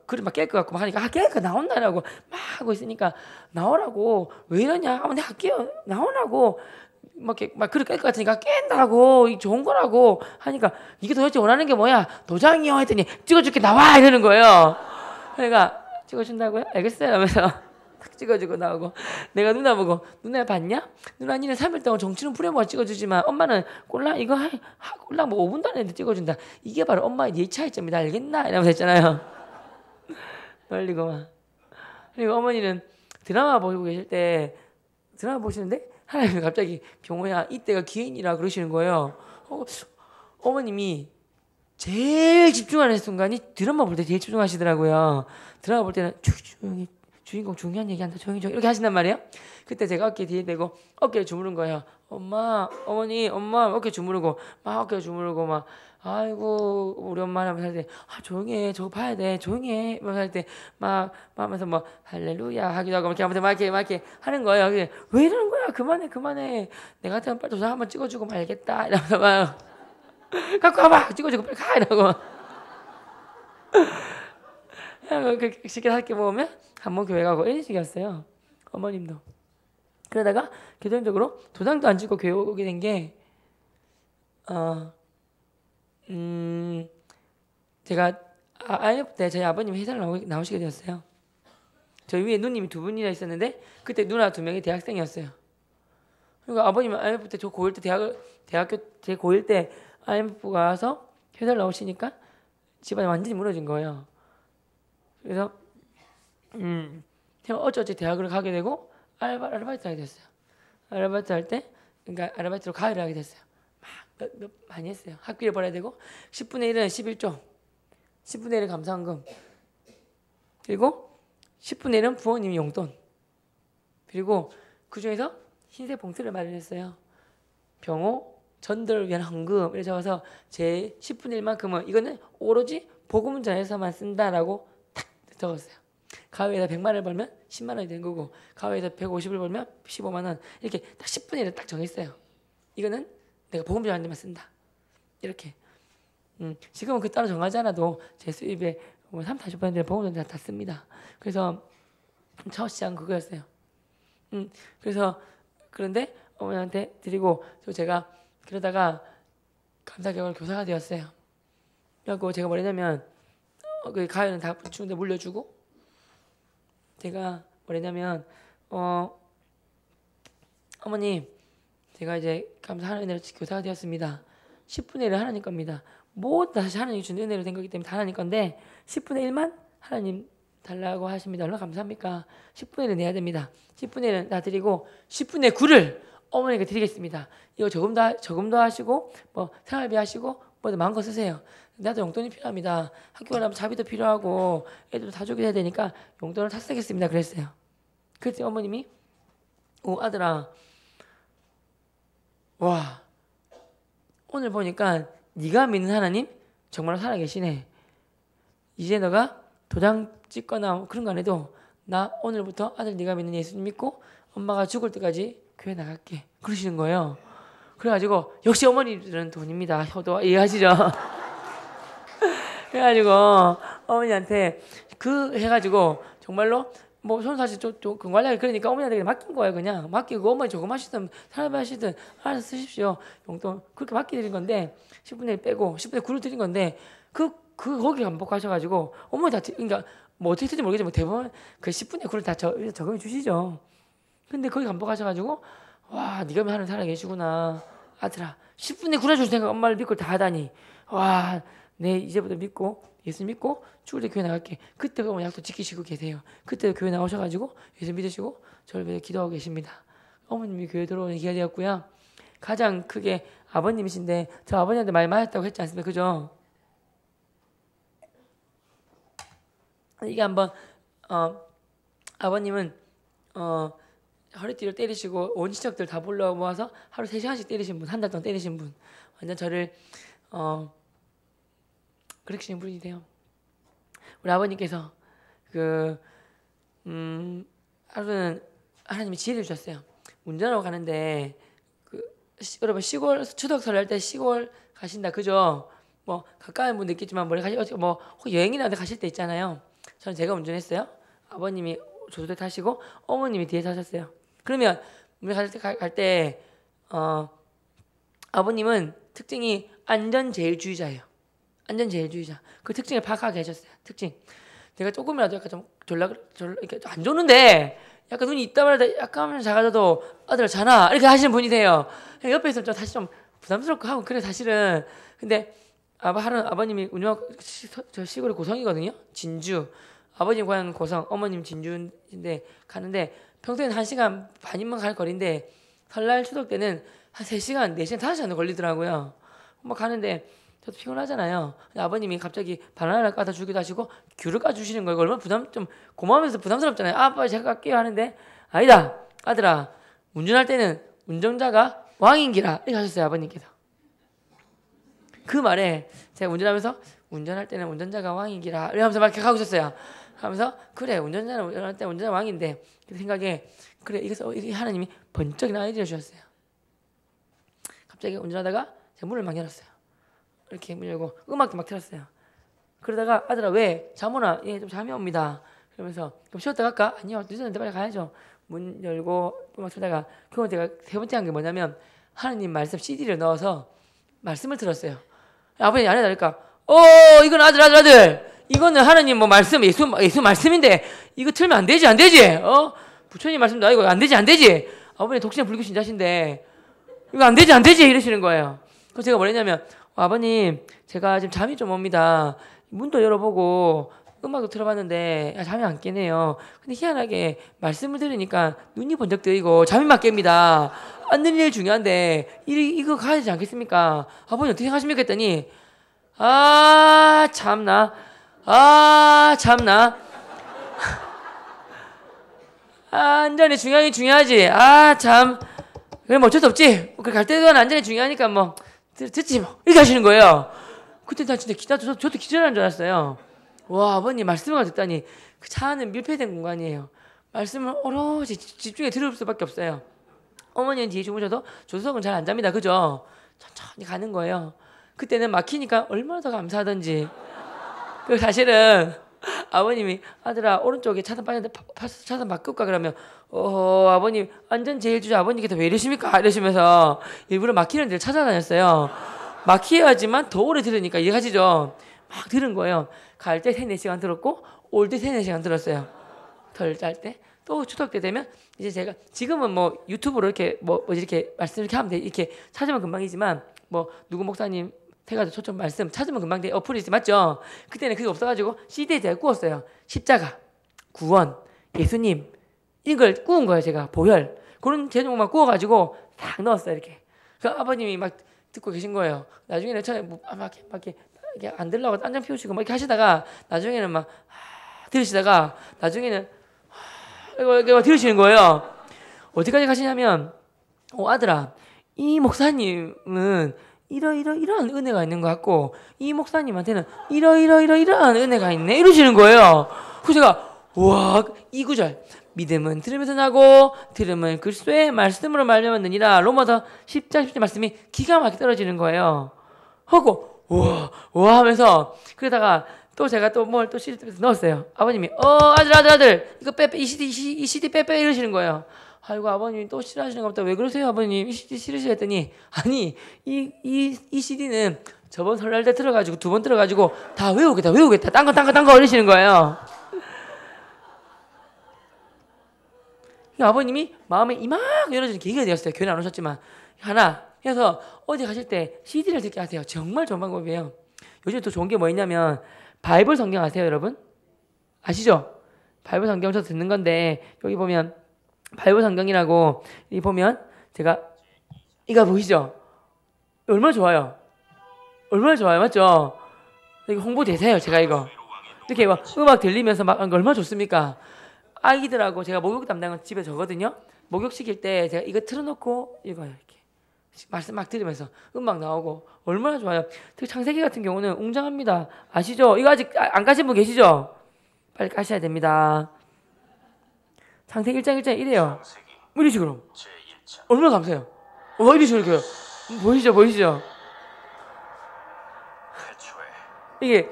그릇 막 깰 것 같고 막 하니까 깰 거 나온다라고 막 하고 있으니까 나오라고 왜 이러냐? 내가 할게요. 나오라고 막 그릇 깰 것 같으니까 깬다고 이 좋은 거라고 하니까 이게 도대체 원하는 게 뭐야? 도장이요. 했더니 찍어줄게 나와 이러는 거예요. 그러니까 찍어준다고요? 알겠어요. 하면서 탁 찍어주고 나오고 내가 누나 보고 누나 봤냐? 누나 니는 3일 동안 정치는 뿌려먹어 찍어주지만 엄마는 꼴랑 이거 꼴랑 뭐 5분도 안 했는데 찍어준다. 이게 바로 엄마의 네 차이점이다. 알겠나? 이러면서 했잖아요. 놀리고 막. 그리고 어머니는 드라마 보고 계실 때 드라마 보시는데 하나님이 갑자기 병호야 이때가 기회이라 그러시는 거예요. 어머님이 제일 집중하는 순간이 드라마 볼 때 제일 집중하시더라고요. 드라마 볼 때는 조용히 주인공 중요한 얘기한다 조용히 이렇게 하신단 말이에요. 그때 제가 어깨 뒤에 대고 어깨를 주무른 거예요. 어머니 어깨 주무르고 막 어깨 주무르고 막 아이고 우리 엄마 하면서 할 때 조용히 해 저거 봐야 돼 조용히 해 막 할 때 막 하면서 뭐 할렐루야 하기도 하고 이렇게 하면서 막 이렇게 하는 거예요. 왜 이러는 거야? 그만해 내가 같으면 빨리 도장 한번 찍어주고 말겠다 이러면서 막 갖고 와봐 찍어주고 빨리 가 이러고 그렇게 쉽게 살게 보면 한 번 교회 가고 이런 식이었어요. 어머님도 그러다가 결정적으로 도장도 안 찍고 교회 오게 된 게 제가 IMF 때 저희 아버님이 회사를 나오시게 되었어요. 저희 위에 누님이 2분이나 있었는데 그때 누나 2명이 대학생이었어요. 그러니까 아버님은 IMF 때 저 고1 때 대학교 제 고1 때 IMF가 와서 회사를 나오시니까 집안이 완전히 무너진 거예요. 그래서 제가 어쩌지 대학을 가게 되고 아르바이트 하게 됐어요. 아르바이트 할 때 그러니까 아르바이트로 가해를 하게 됐어요. 막 많이 했어요. 학비를 벌어야 되고 10분의 1은 11조 10분의 1은 감사원금 그리고 10분의 1은 부모님 용돈 그리고 그중에서 흰색 봉투를 마련했어요. 병호 전도를 위한 헌금 이렇게 적어서 제 10분의 1만큼은 이거는 오로지 복음을 전해서만 쓴다라고 탁 적었어요. 가회에다 100만 원을 벌면 10만 원이 된 거고 가회에다 150을 벌면 15만 원 이렇게 딱 10분의 1을 딱 정했어요. 이거는 내가 복음 전하는 데만 쓴다. 이렇게 지금은 그 따로 정하지 않아도 제 수입의 30-40%는 보험료를 다 씁니다. 그래서 첫 시작은 그거였어요. 그래서 그런데 어머니한테 드리고 또 제가 그러다가 감사 결과로 교사가 되었어요. 그래갖고 제가 뭐랬냐면 그 가요는 다 주는데 물려주고 제가 뭐랬냐면 어머님 제가 이제 감사하는 은혜로 교사가 되었습니다. 10분의 1은 하나님 겁니다. 모두 다시 하나님이 준 은혜로 된 거기 때문에 다 하나님 건데 10분의 1만 하나님 달라고 하십니다. 얼마나 감사합니까? 10분의 1은 내야 됩니다. 10분의 1은 다 드리고 10분의 9를 어머니께 드리겠습니다. 이거 저금도 하시고 뭐 생활비 하시고 뭐 마음껏 쓰세요. 나도 용돈이 필요합니다. 학교 가려면 자비도 필요하고 애들도 다 주게 해야 되니까 용돈을 다 쓰겠습니다. 그랬어요. 그랬더니 어머님이 아들아 와 오늘 보니까 네가 믿는 하나님 정말로 살아계시네. 이제 너가 도장 찍거나 그런 거 안 해도 나 오늘부터 아들 네가 믿는 예수님 믿고 엄마가 죽을 때까지 교회 나갈게. 그러시는 거예요. 그래가지고 역시 어머니들은 돈입니다. 효도 이해하시죠? 그래가지고 어머니한테 그 해가지고 정말로 뭐 저는 사실 좀 관리하기 그러니까 어머니한테 맡긴 거예요. 그냥 맡기고 어머니 조금 하시든 사람 하시든 알아서 쓰십시오. 용돈 그렇게 맡기드린 건데 10분의 1 빼고 10분의 9를 드린 건데 거기 반복하셔가지고 어머니 다 그러니까 뭐 어떻게 될지 모르겠지만 대부분 그 10분의 9를 다 적용해 주시죠. 근데 거기 반복하셔가지고 와 네가 하나님 살아계시구나 아들아 10분의 9를 줄 생각 엄마를 믿고 다 하다니 와 내 이제부터 믿고 예수 믿고 죽을 때 교회 나갈게. 그때 어머니 약속 지키시고 계세요. 그때 교회 나오셔가지고 예수 믿으시고 저를 위해 기도하고 계십니다. 어머님이 교회 들어오는 기회가 되었고요. 가장 크게 아버님이신데 저 아버님한테 많이 맞았다고 했지 않습니까? 그죠? 이게 한번 아버님은 허리띠를 때리시고 온 친척들 다 불러 모아서 하루 3시간씩 때리신 분, 한 달 동안 때리신 분, 완전 저를 그러시는 분이세요. 우리 아버님께서 하루는 하나님이 지혜를 주셨어요. 운전하러 가는데 여러분 시골 추석 설날 때 시골 가신다 그죠? 뭐 가까운 분도 있겠지만 뭐 여행이나 가실 때 있잖아요. 저는 제가 운전했어요. 아버님이 조수대 타시고 어머님이 뒤에 타셨어요. 그러면 우리 갈 때 아버님은 특징이 안전제일주의자예요. 안전제일주의자. 그 특징을 파악하게 하셨어요. 특징. 내가 조금이라도 약간 좀 이렇게 안 좋는데 약간 눈이 있다 말다 약간 하면 작아져도 아들 자나 이렇게 하시는 분이세요. 옆에 있으면 좀 사실 좀 부담스럽고 하고 그래 사실은. 근데 아버님이 저 시골이 고성이거든요. 진주. 아버님 고향은 고성, 어머님 진주인데 가는데 평소에는 1시간 반이면 갈 거리인데 설날 추석 때는 한 3시간, 4시간, 5시간 걸리더라고요. 막 가는데 저도 피곤하잖아요. 아버님이 갑자기 바나나를 까다 주기도 하시고 귤을 까주시는 거예요. 얼마나 좀 고마우면서 부담스럽잖아요. 아빠 제가 갈게요 하는데 아니다 아들아 운전할 때는 운전자가 왕인기라 이렇게 하셨어요. 아버님께서. 그 말에 제가 운전하면서 운전할 때는 운전자가 왕인기라 이러면서 막 이렇게 하고 있었어요. 하면서 그래 운전자는 운전할 때 운전자가 왕인데 그 생각에 그래 이래서 하나님이 번쩍이나 아이디어 주셨어요. 갑자기 운전하다가 제가 문을 막 열었어요. 이렇게 문 열고 음악도 막 틀었어요. 그러다가 아들아 왜 잠 오나? 예 좀 잠이 옵니다. 그러면서 그럼 쉬었다 갈까? 아니요 늦었는데 빨리 가야죠. 문 열고 막 쓰다가 그건 제가 세 번째 한 게 뭐냐면 하나님 말씀 CD를 넣어서 말씀을 들었어요. 아버님 안 해달니까 이건 아들 이거는 하나님 뭐 말씀 예수 말씀인데 이거 틀면 안 되지 부처님 말씀도 아니고 안 되지 아버님 독실한 불교 신자신데 이거 안 되지 이러시는 거예요. 그래서 제가 뭐랬냐면 아버님 제가 지금 잠이 좀 옵니다. 문도 열어보고 음악도 틀어봤는데 잠이 안 깨네요. 근데 희한하게 말씀을 들으니까 눈이 번쩍 뜨이고 잠이 막 깹니다. 안 되는 일 중요한데 이거 가야 되지 않겠습니까? 아버님 어떻게 생각하십니까? 했더니 참나 안전이 중요하지. 참 그럼 어쩔 수 없지. 갈 때는 안전이 중요하니까 뭐 듣지 뭐 이렇게 하시는 거예요. 그때 나 진짜 저도 기절하는 줄 알았어요. 와 아버님 말씀을 듣다니 그 차 안은 밀폐된 공간이에요. 말씀을 오롯이 집중해 들을 수밖에 없어요. 어머니는 뒤에 주무셔도 조수석은 잘 안 잡니다. 그죠? 천천히 가는 거예요. 그때는 막히니까 얼마나 더 감사하던지. 그 사실은 아버님이 아들아 오른쪽에 차선 빠졌는데 차선 바꿀까 그러면 아버님 안전 제일 주자 아버님께서 왜 이러십니까? 이러시면서 일부러 막히는 데를 찾아다녔어요. 막혀야지만 더 오래 들으니까 이해가시죠? 막 들은 거예요. 갈 때 3-4시간 들었고 올 때 3-4시간 들었어요. 덜 짤 때. 또 추석 때 되면 이제 제가 지금은 뭐 유튜브로 이렇게 이렇게 말씀 이렇게 하면 돼. 이렇게 찾으면 금방이지만 뭐 누구 목사님 해가지고 초점 말씀 찾으면 금방 돼. 어플이 있지 맞죠? 그때는 그게 없어가지고 CD에 제가 구웠어요. 십자가, 구원, 예수님 이런 걸 구운 거예요. 제가 보혈 그런 제목만 구워가지고 딱 넣었어요. 이렇게. 그 아버님이 막 듣고 계신 거예요. 나중에는 처음에 막 이렇게 안 들라고 딴장 피우시고 막 이렇게 하시다가 나중에는 막 들으시다가 나중에는 이렇게 막 들으시는 거예요. 어디까지 가시냐면 아들아 이 목사님은 이러한 은혜가 있는 것 같고 이 목사님한테는 이러한 은혜가 있네 이러시는 거예요. 그래서 제가 와 이 구절 믿음은 들으면서 나고 들음은 글쎄 말씀으로 말미암느니라 로마서 10장 10절 말씀이 기가 막히게 떨어지는 거예요. 하고 와 하면서 그러다가 또 제가 또 뭘 또 CD에서 넣었어요. 아버님이 아들 이거 빼 이 CD 빼 이러시는 거예요. 아이고 아버님 또 싫어하시는 것 같다. 왜 그러세요 아버님? 이 CD 싫으시다 했더니 아니 이 CD는 저번 설날 때 들어가지고 2번 들어가지고 다 외우겠다 딴 거 이러시는 거예요. 아버님이 마음에 이막 열어지는 계기가 되었어요. 교회 안 오셨지만 하나 해서 어디 가실 때 CD를 듣게 하세요. 정말 좋은 방법이에요. 요즘 또 좋은 게 뭐 있냐면 바이블 성경 아세요 여러분? 아시죠? 바이블 성경에서 듣는 건데 여기 보면 바이블 성경이라고 이 보면 제가 이거 보이시죠? 얼마나 좋아요. 맞죠? 이거 홍보 대사예요. 제가 이거 이렇게 막 음악 들리면서 막 얼마나 좋습니까? 아이들하고 제가 목욕 담당은 집에 저거든요. 목욕 시킬 때 제가 이거 틀어놓고 이거요 이렇게 말씀 막 들으면서 음악 나오고 얼마나 좋아요. 특히 창세기 같은 경우는 웅장합니다. 아시죠? 이거 아직 안 가신 분 계시죠? 빨리 가셔야 됩니다. 창세기 1장 1장 이래요. 이런 식으로 얼마나 감사해요. 이런 식으로 이렇게요. 보이시죠? 이게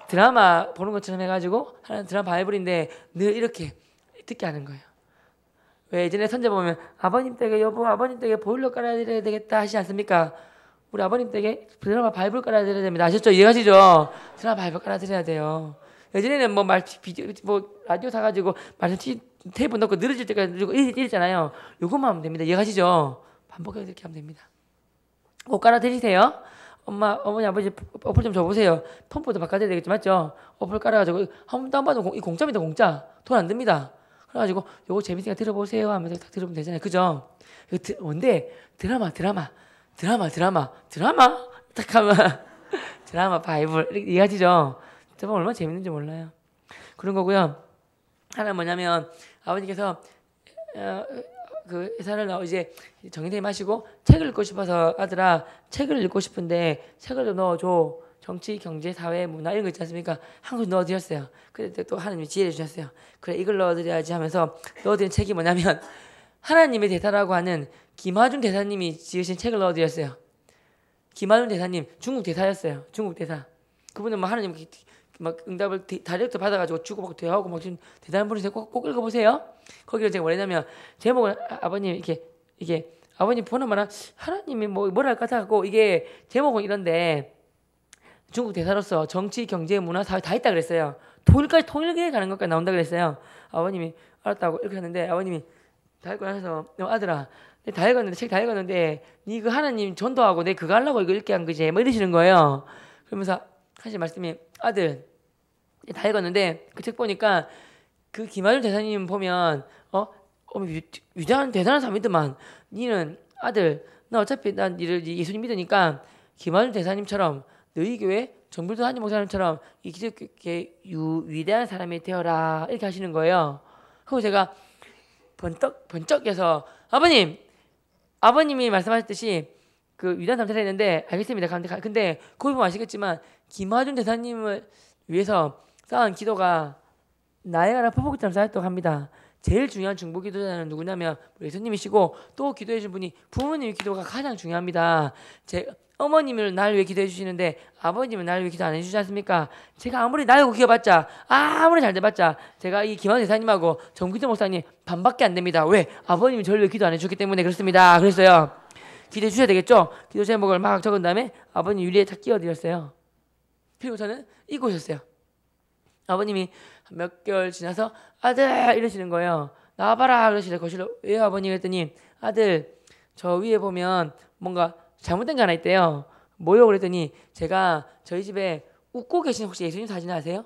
드라마 보는 것처럼 해가지고 하는 드라마 바이블인데 늘 이렇게 듣게 하는 거예요. 왜 예전에 선제 보면 아버님 댁에 여보 아버님 댁에 보일러 깔아드려야 되겠다 하시지 않습니까? 우리 아버님 댁에 드라마 바이블 깔아드려야 됩니다. 아셨죠? 이해하시죠? 드라마 바이블 깔아드려야 돼요. 예전에는 뭐 라디오 사가지고 말씀 테이프 넣고 늘어질 때까지 누르고 이랬잖아요. 요것만 하면 됩니다. 이해하시죠? 반복해서 이렇게 하면 됩니다. 꼭 깔아드리세요. 엄마, 어머니, 아버지 어플 좀 줘보세요. 펌프도 바꿔야 되겠지 맞죠? 어플 깔아가지고 한번 다운받으면 이 공짜입니다. 공짜. 돈 안 듭니다. 그래가지고 요거 재밌으니까 들어보세요 하면서 딱 들으면 되잖아요. 그죠? 뭔데? 드라마 딱 하면 드라마 바이블 이렇게 이해하시죠? 저번 얼마나 재밌는지 몰라요. 그런 거고요. 하나 뭐냐면 아버님께서 그 회사를 이제 정인대회 마시고 책을 읽고 싶어서 아들아 책을 읽고 싶은데 책을 좀 넣어줘. 정치, 경제, 사회, 문화 이런 거 있지 않습니까? 한 권 넣어드렸어요. 그때 또 하나님이 지혜를 주셨어요. 그래 이걸 넣어드려야지 하면서 넣어드린 책이 뭐냐면 하나님의 대사라고 하는 김하준 대사님이 지으신 책을 넣어드렸어요. 김하준 대사님 중국 대사였어요. 중국 대사. 그분은 뭐 하나님 막 응답을 다이렉트 받아가지고 주고받고 대화하고 막 지금 대단한 분이세요. 꼭 읽어보세요. 거기를 제가 뭐랬냐면 제목은 아버님 이게 아버님 보나마나 하나님이 뭐랄까 하고 이게 제목은 이런데 중국 대사로서 정치, 경제, 문화, 사회 다 있다 그랬어요. 통일에 가는 것까지 나온다 그랬어요. 아버님이 알았다고 이렇게 했는데 아버님이 다 읽고 나서 아들아 다 읽었는데 책 다 읽었는데 니 그 하나님 전도하고 내 그거 하려고 이거 읽게 한 거지 뭐 이러시는 거예요. 그러면서 하신 말씀이 아들 다 읽었는데 그 책 보니까 그 김하준 대사님 보면 위대한 대단한 사람이더만 니는 아들 나 어차피 난 니를 예수님 믿으니까 김하준 대사님처럼 너희 교회 정불도 한임 목사님처럼 이 기독교의 위대한 사람이 되어라 이렇게 하시는 거예요. 그리고 제가 번쩍해서 아버님이 말씀하셨듯이 그 위대한 사람 되라 했는데 알겠습니다. 근데 거기 보면 아시겠지만 김하준 대사님을 위해서 쌓은 기도가 나야가라 포포기처럼 쌓였다고 합니다. 제일 중요한 중보 기도자는 누구냐면 예수님이시고 또 기도해 주신 분이 부모님의 기도가 가장 중요합니다. 어머님을 날 위해 기도해 주시는데 아버님은 날 위해 기도 안 해주지 않습니까? 제가 아무리 나이고 기도봤자 아무리 잘 돼봤자 제가 이 김하준 대사님하고 정기도 목사님 반밖에 안 됩니다. 왜? 아버님이 저를 위해 기도 안 해주셨기 때문에 그렇습니다. 그랬어요. 기도해 주셔야 되겠죠? 기도 제목을 막 적은 다음에 아버님 유리에 탁 끼워드렸어요. 그리고 저는 이곳이었어요. 아버님이 몇 개월 지나서 아들 이러시는 거예요. 나와봐라 그러시래. 거실로 왜요 아버님 했더니 아들 저 위에 보면 뭔가 잘못된 게 하나 있대요. 뭐요? 그랬더니 제가 저희 집에 웃고 계신 혹시 예수님 사진 아세요?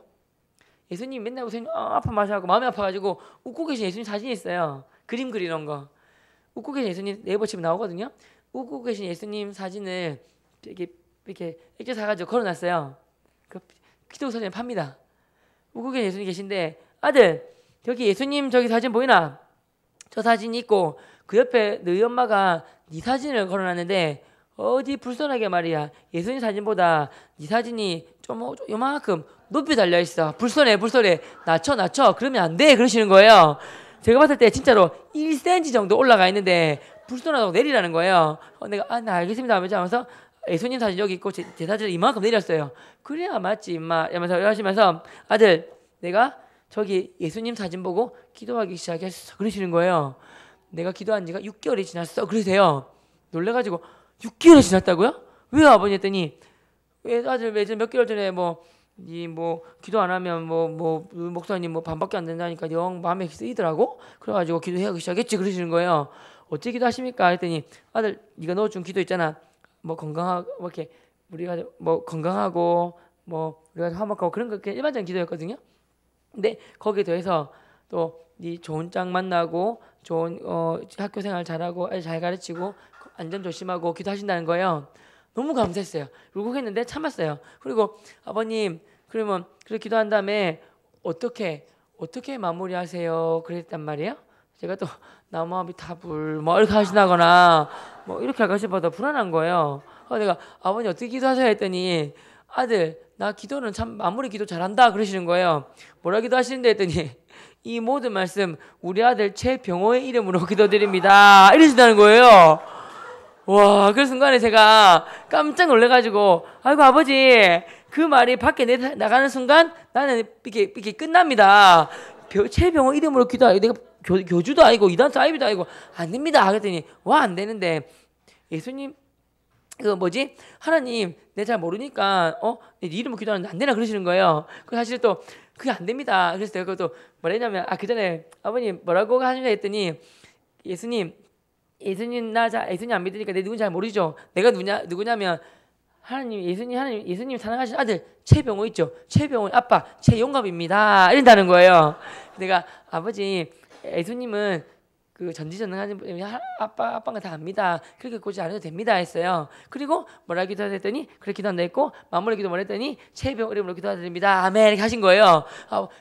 예수님 맨날 예수님 아파마셔하고 마음이 아파가지고 웃고 계신 예수님 사진이 있어요. 그림 그리는 거. 웃고 계신 예수님 네이버 치면 나오거든요. 웃고 계신 예수님 사진을 이렇게 사가지고 걸어놨어요. 그 기독 사진을 팝니다. 웃고 계신 예수님 계신데 아들 여기 예수님 저기 사진 보이나? 저 사진이 있고 그 옆에 너희 엄마가 네 사진을 걸어놨는데 어디 불편하게 말이야 예수님 사진보다 네 사진이 좀 요만큼 높이 달려있어. 불편해 낮춰 그러면 안 돼 그러시는 거예요. 제가 봤을 때 진짜로 1cm 정도 올라가 있는데 불편하다고 내리라는 거예요. 내가 나 알겠습니다 하면서 예수님 사진 여기 있고 제 사진을 이만큼 내렸어요. 그래야 맞지 임마 이러면서 하시면서 아들 내가 저기 예수님 사진 보고 기도하기 시작했어 그러시는 거예요. 내가 기도한 지가 6개월이 지났어 그러세요. 놀래가지고 6개월이 지났다고요? 왜요 아버님 했더니 왜 아들 왜 몇 개월 전에 기도 안 하면 목사님 반밖에 안 된다니까 영 마음에 쓰이더라고. 그래가지고 기도하기 시작했지 그러시는 거예요. 어떻게 기도하십니까? 했더니 아들 네가 넣어준 기도 있잖아. 건강하고 이렇게 우리가 건강하고 우리가 화목하고 그런 거 그냥 일반적인 기도였거든요. 근데 거기에 더해서 또 네 좋은 짝 만나고 좋은 학교 생활 잘하고 잘 가르치고 안전 조심하고 기도하신다는 거예요. 너무 감사했어요. 울컥했는데 참았어요. 그리고 아버님 그러면 그렇게 기도한 다음에 어떻게 마무리하세요? 그랬단 말이에요. 제가 또 나무아비 타불 이렇게 하시나거나 이렇게 할까 싶어서 불안한 거예요. 내가 아버님 어떻게 기도하세요? 했더니 아들 나 기도는 참 마무리 기도 잘한다 그러시는 거예요. 뭐라 기도하시는데 했더니 이 모든 말씀 우리 아들 최병호의 이름으로 기도드립니다 이러신다는 거예요. 와, 그 순간에 제가 깜짝 놀래가지고 아이고 아버지 그 말이 밖에 나가는 순간 나는 이게 끝납니다. 최병호 이름으로 기도하고 내가 교주도 아니고 이단 사이비도 아니고 안 됩니다 그랬더니 안 되는데 예수님 하나님 내 잘 모르니까 내 이름으로 기도하는데 안 되나 그러시는 거예요. 그 사실 또 그게 안 됩니다. 그래서 제가 그것도 뭐라 했냐면 그 전에 아버님 뭐라고 하시냐 했더니 예수님 안 믿으니까 내 누군지 잘 모르죠. 내가 누구냐면 예수님 사랑하신 아들 최병호 있죠. 최병호 아빠 최용갑입니다 이런다는 거예요. 내가 아버지 예수님은 그 전지전능하신 분이 아빠가 다 압니다. 그렇게 고지 안 해도 됩니다 했어요. 그리고 뭐라 기도했더니 그렇게 기도 안 했고 마무리 기도 했더니 최병호 이름으로 기도드립니다 아멘 이렇게 하신 거예요.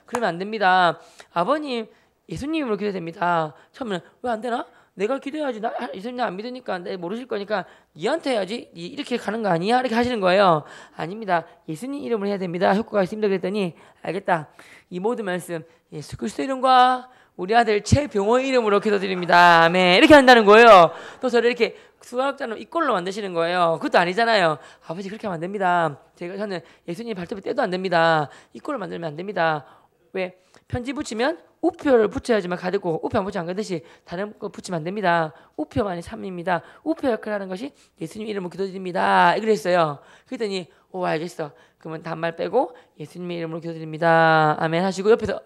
그러면 안 됩니다. 아버님 예수님으로 기도해야 됩니다. 처음에는 왜 안 되나? 내가 기도해야지. 예수님 안 믿으니까 내 모르실 거니까 니한테 해야지. 니 이렇게 가는 거 아니야? 이렇게 하시는 거예요. 아닙니다. 예수님 이름으로 해야 됩니다. 효과가 있습니다. 그랬더니 알겠다. 이 모든 말씀 예수 그리스도 이름과 우리 아들 최병호 이름으로 기도드립니다. 아멘. 이렇게 한다는 거예요. 또 저를 이렇게 수학자는 이꼴로 만드시는 거예요. 그것도 아니잖아요. 아버지 그렇게 하면 안 됩니다. 저는 예수님 발톱에 떼도 안 됩니다. 이꼴로 만들면 안 됩니다. 왜? 편지 붙이면 우표를 붙여야지만 가득고 우표 안 붙이면 안 가듯이 다른 거 붙이면 안 됩니다. 우표만이 참입니다. 우표 역할을 하는 것이 예수님 이름으로 기도드립니다. 그랬어요. 그랬더니 오 알겠어. 그러면 단말 빼고 예수님의 이름으로 기도드립니다. 아멘 하시고 옆에서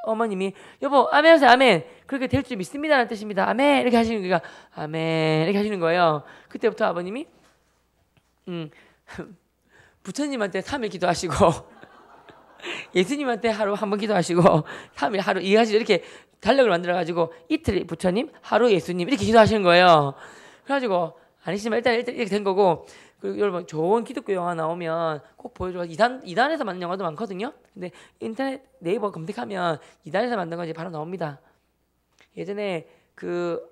어머님이 여보 아멘 하세요. 아멘. 그렇게 될 줄 믿습니다라는 뜻입니다. 아멘 이렇게 하시는 거가 아멘 이렇게 하시는 거예요. 그때부터 아버님이 부처님한테 3일 기도하시고 예수님한테 하루 한 번 기도하시고 3일 하루 2가지 이렇게 달력을 만들어가지고 이틀 부처님 하루 예수님 이렇게 기도하시는 거예요. 그래가지고 아니시면 일단 이렇게 된 거고. 그리고 여러분 좋은 기독교 영화 나오면 꼭 보여줘서 이단에서 만든 영화도 많거든요. 근데 인터넷 네이버 검색하면 이단에서 만든 건 이제 바로 나옵니다. 예전에 그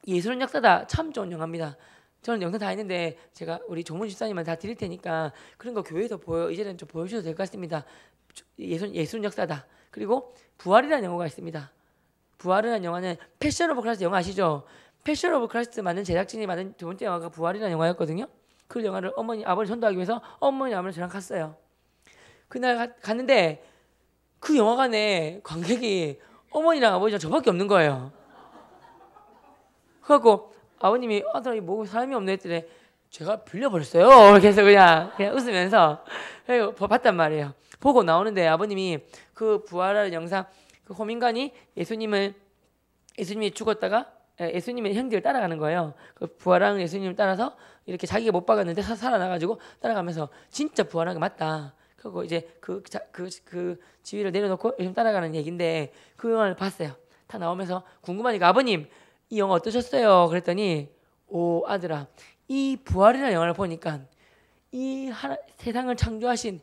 예술은 역사다 참 좋은 영화입니다. 저는 영상 다 했는데 제가 우리 조문 집사님한테 다 드릴 테니까 그런 거 교회에서 이제는 좀 보여주셔도 될 것 같습니다. 예술은 역사다. 그리고 부활이라는 영화가 있습니다. 부활이라는 영화는 패션 오브 크라이스트 영화 아시죠? 패션 오브 크라이스트 만든 제작진이 만든 두 번째 영화가 부활이라는 영화였거든요. 그 영화를 아버지 전도하기 위해서 어머니 아버지 저랑 갔어요. 그날 갔는데 그 영화관에 관객이 어머니랑 아버지랑 저밖에 없는 거예요. 그래갖고 아버님이 아들이 뭐 사람이 없네 했더니 제가 빌려버렸어요. 이렇게 해서 그냥 웃으면서 봤단 말이에요. 보고 나오는데 아버님이 그 부활하는 영상 그 호민관이 예수님이 죽었다가 예수님의 형제를 따라가는 거예요. 그 부활한 예수님을 따라서 이렇게 자기가 못 박았는데 살아나가지고 따라가면서 진짜 부활한 게 맞다. 그리고 이제 그 지위를 내려놓고 예수님 따라가는 얘기인데 그 영화를 봤어요. 다 나오면서 궁금하니까 아버님 이 영화 어떠셨어요? 그랬더니 오 아들아 이 부활이라는 영화를 보니까 이 세상을 창조하신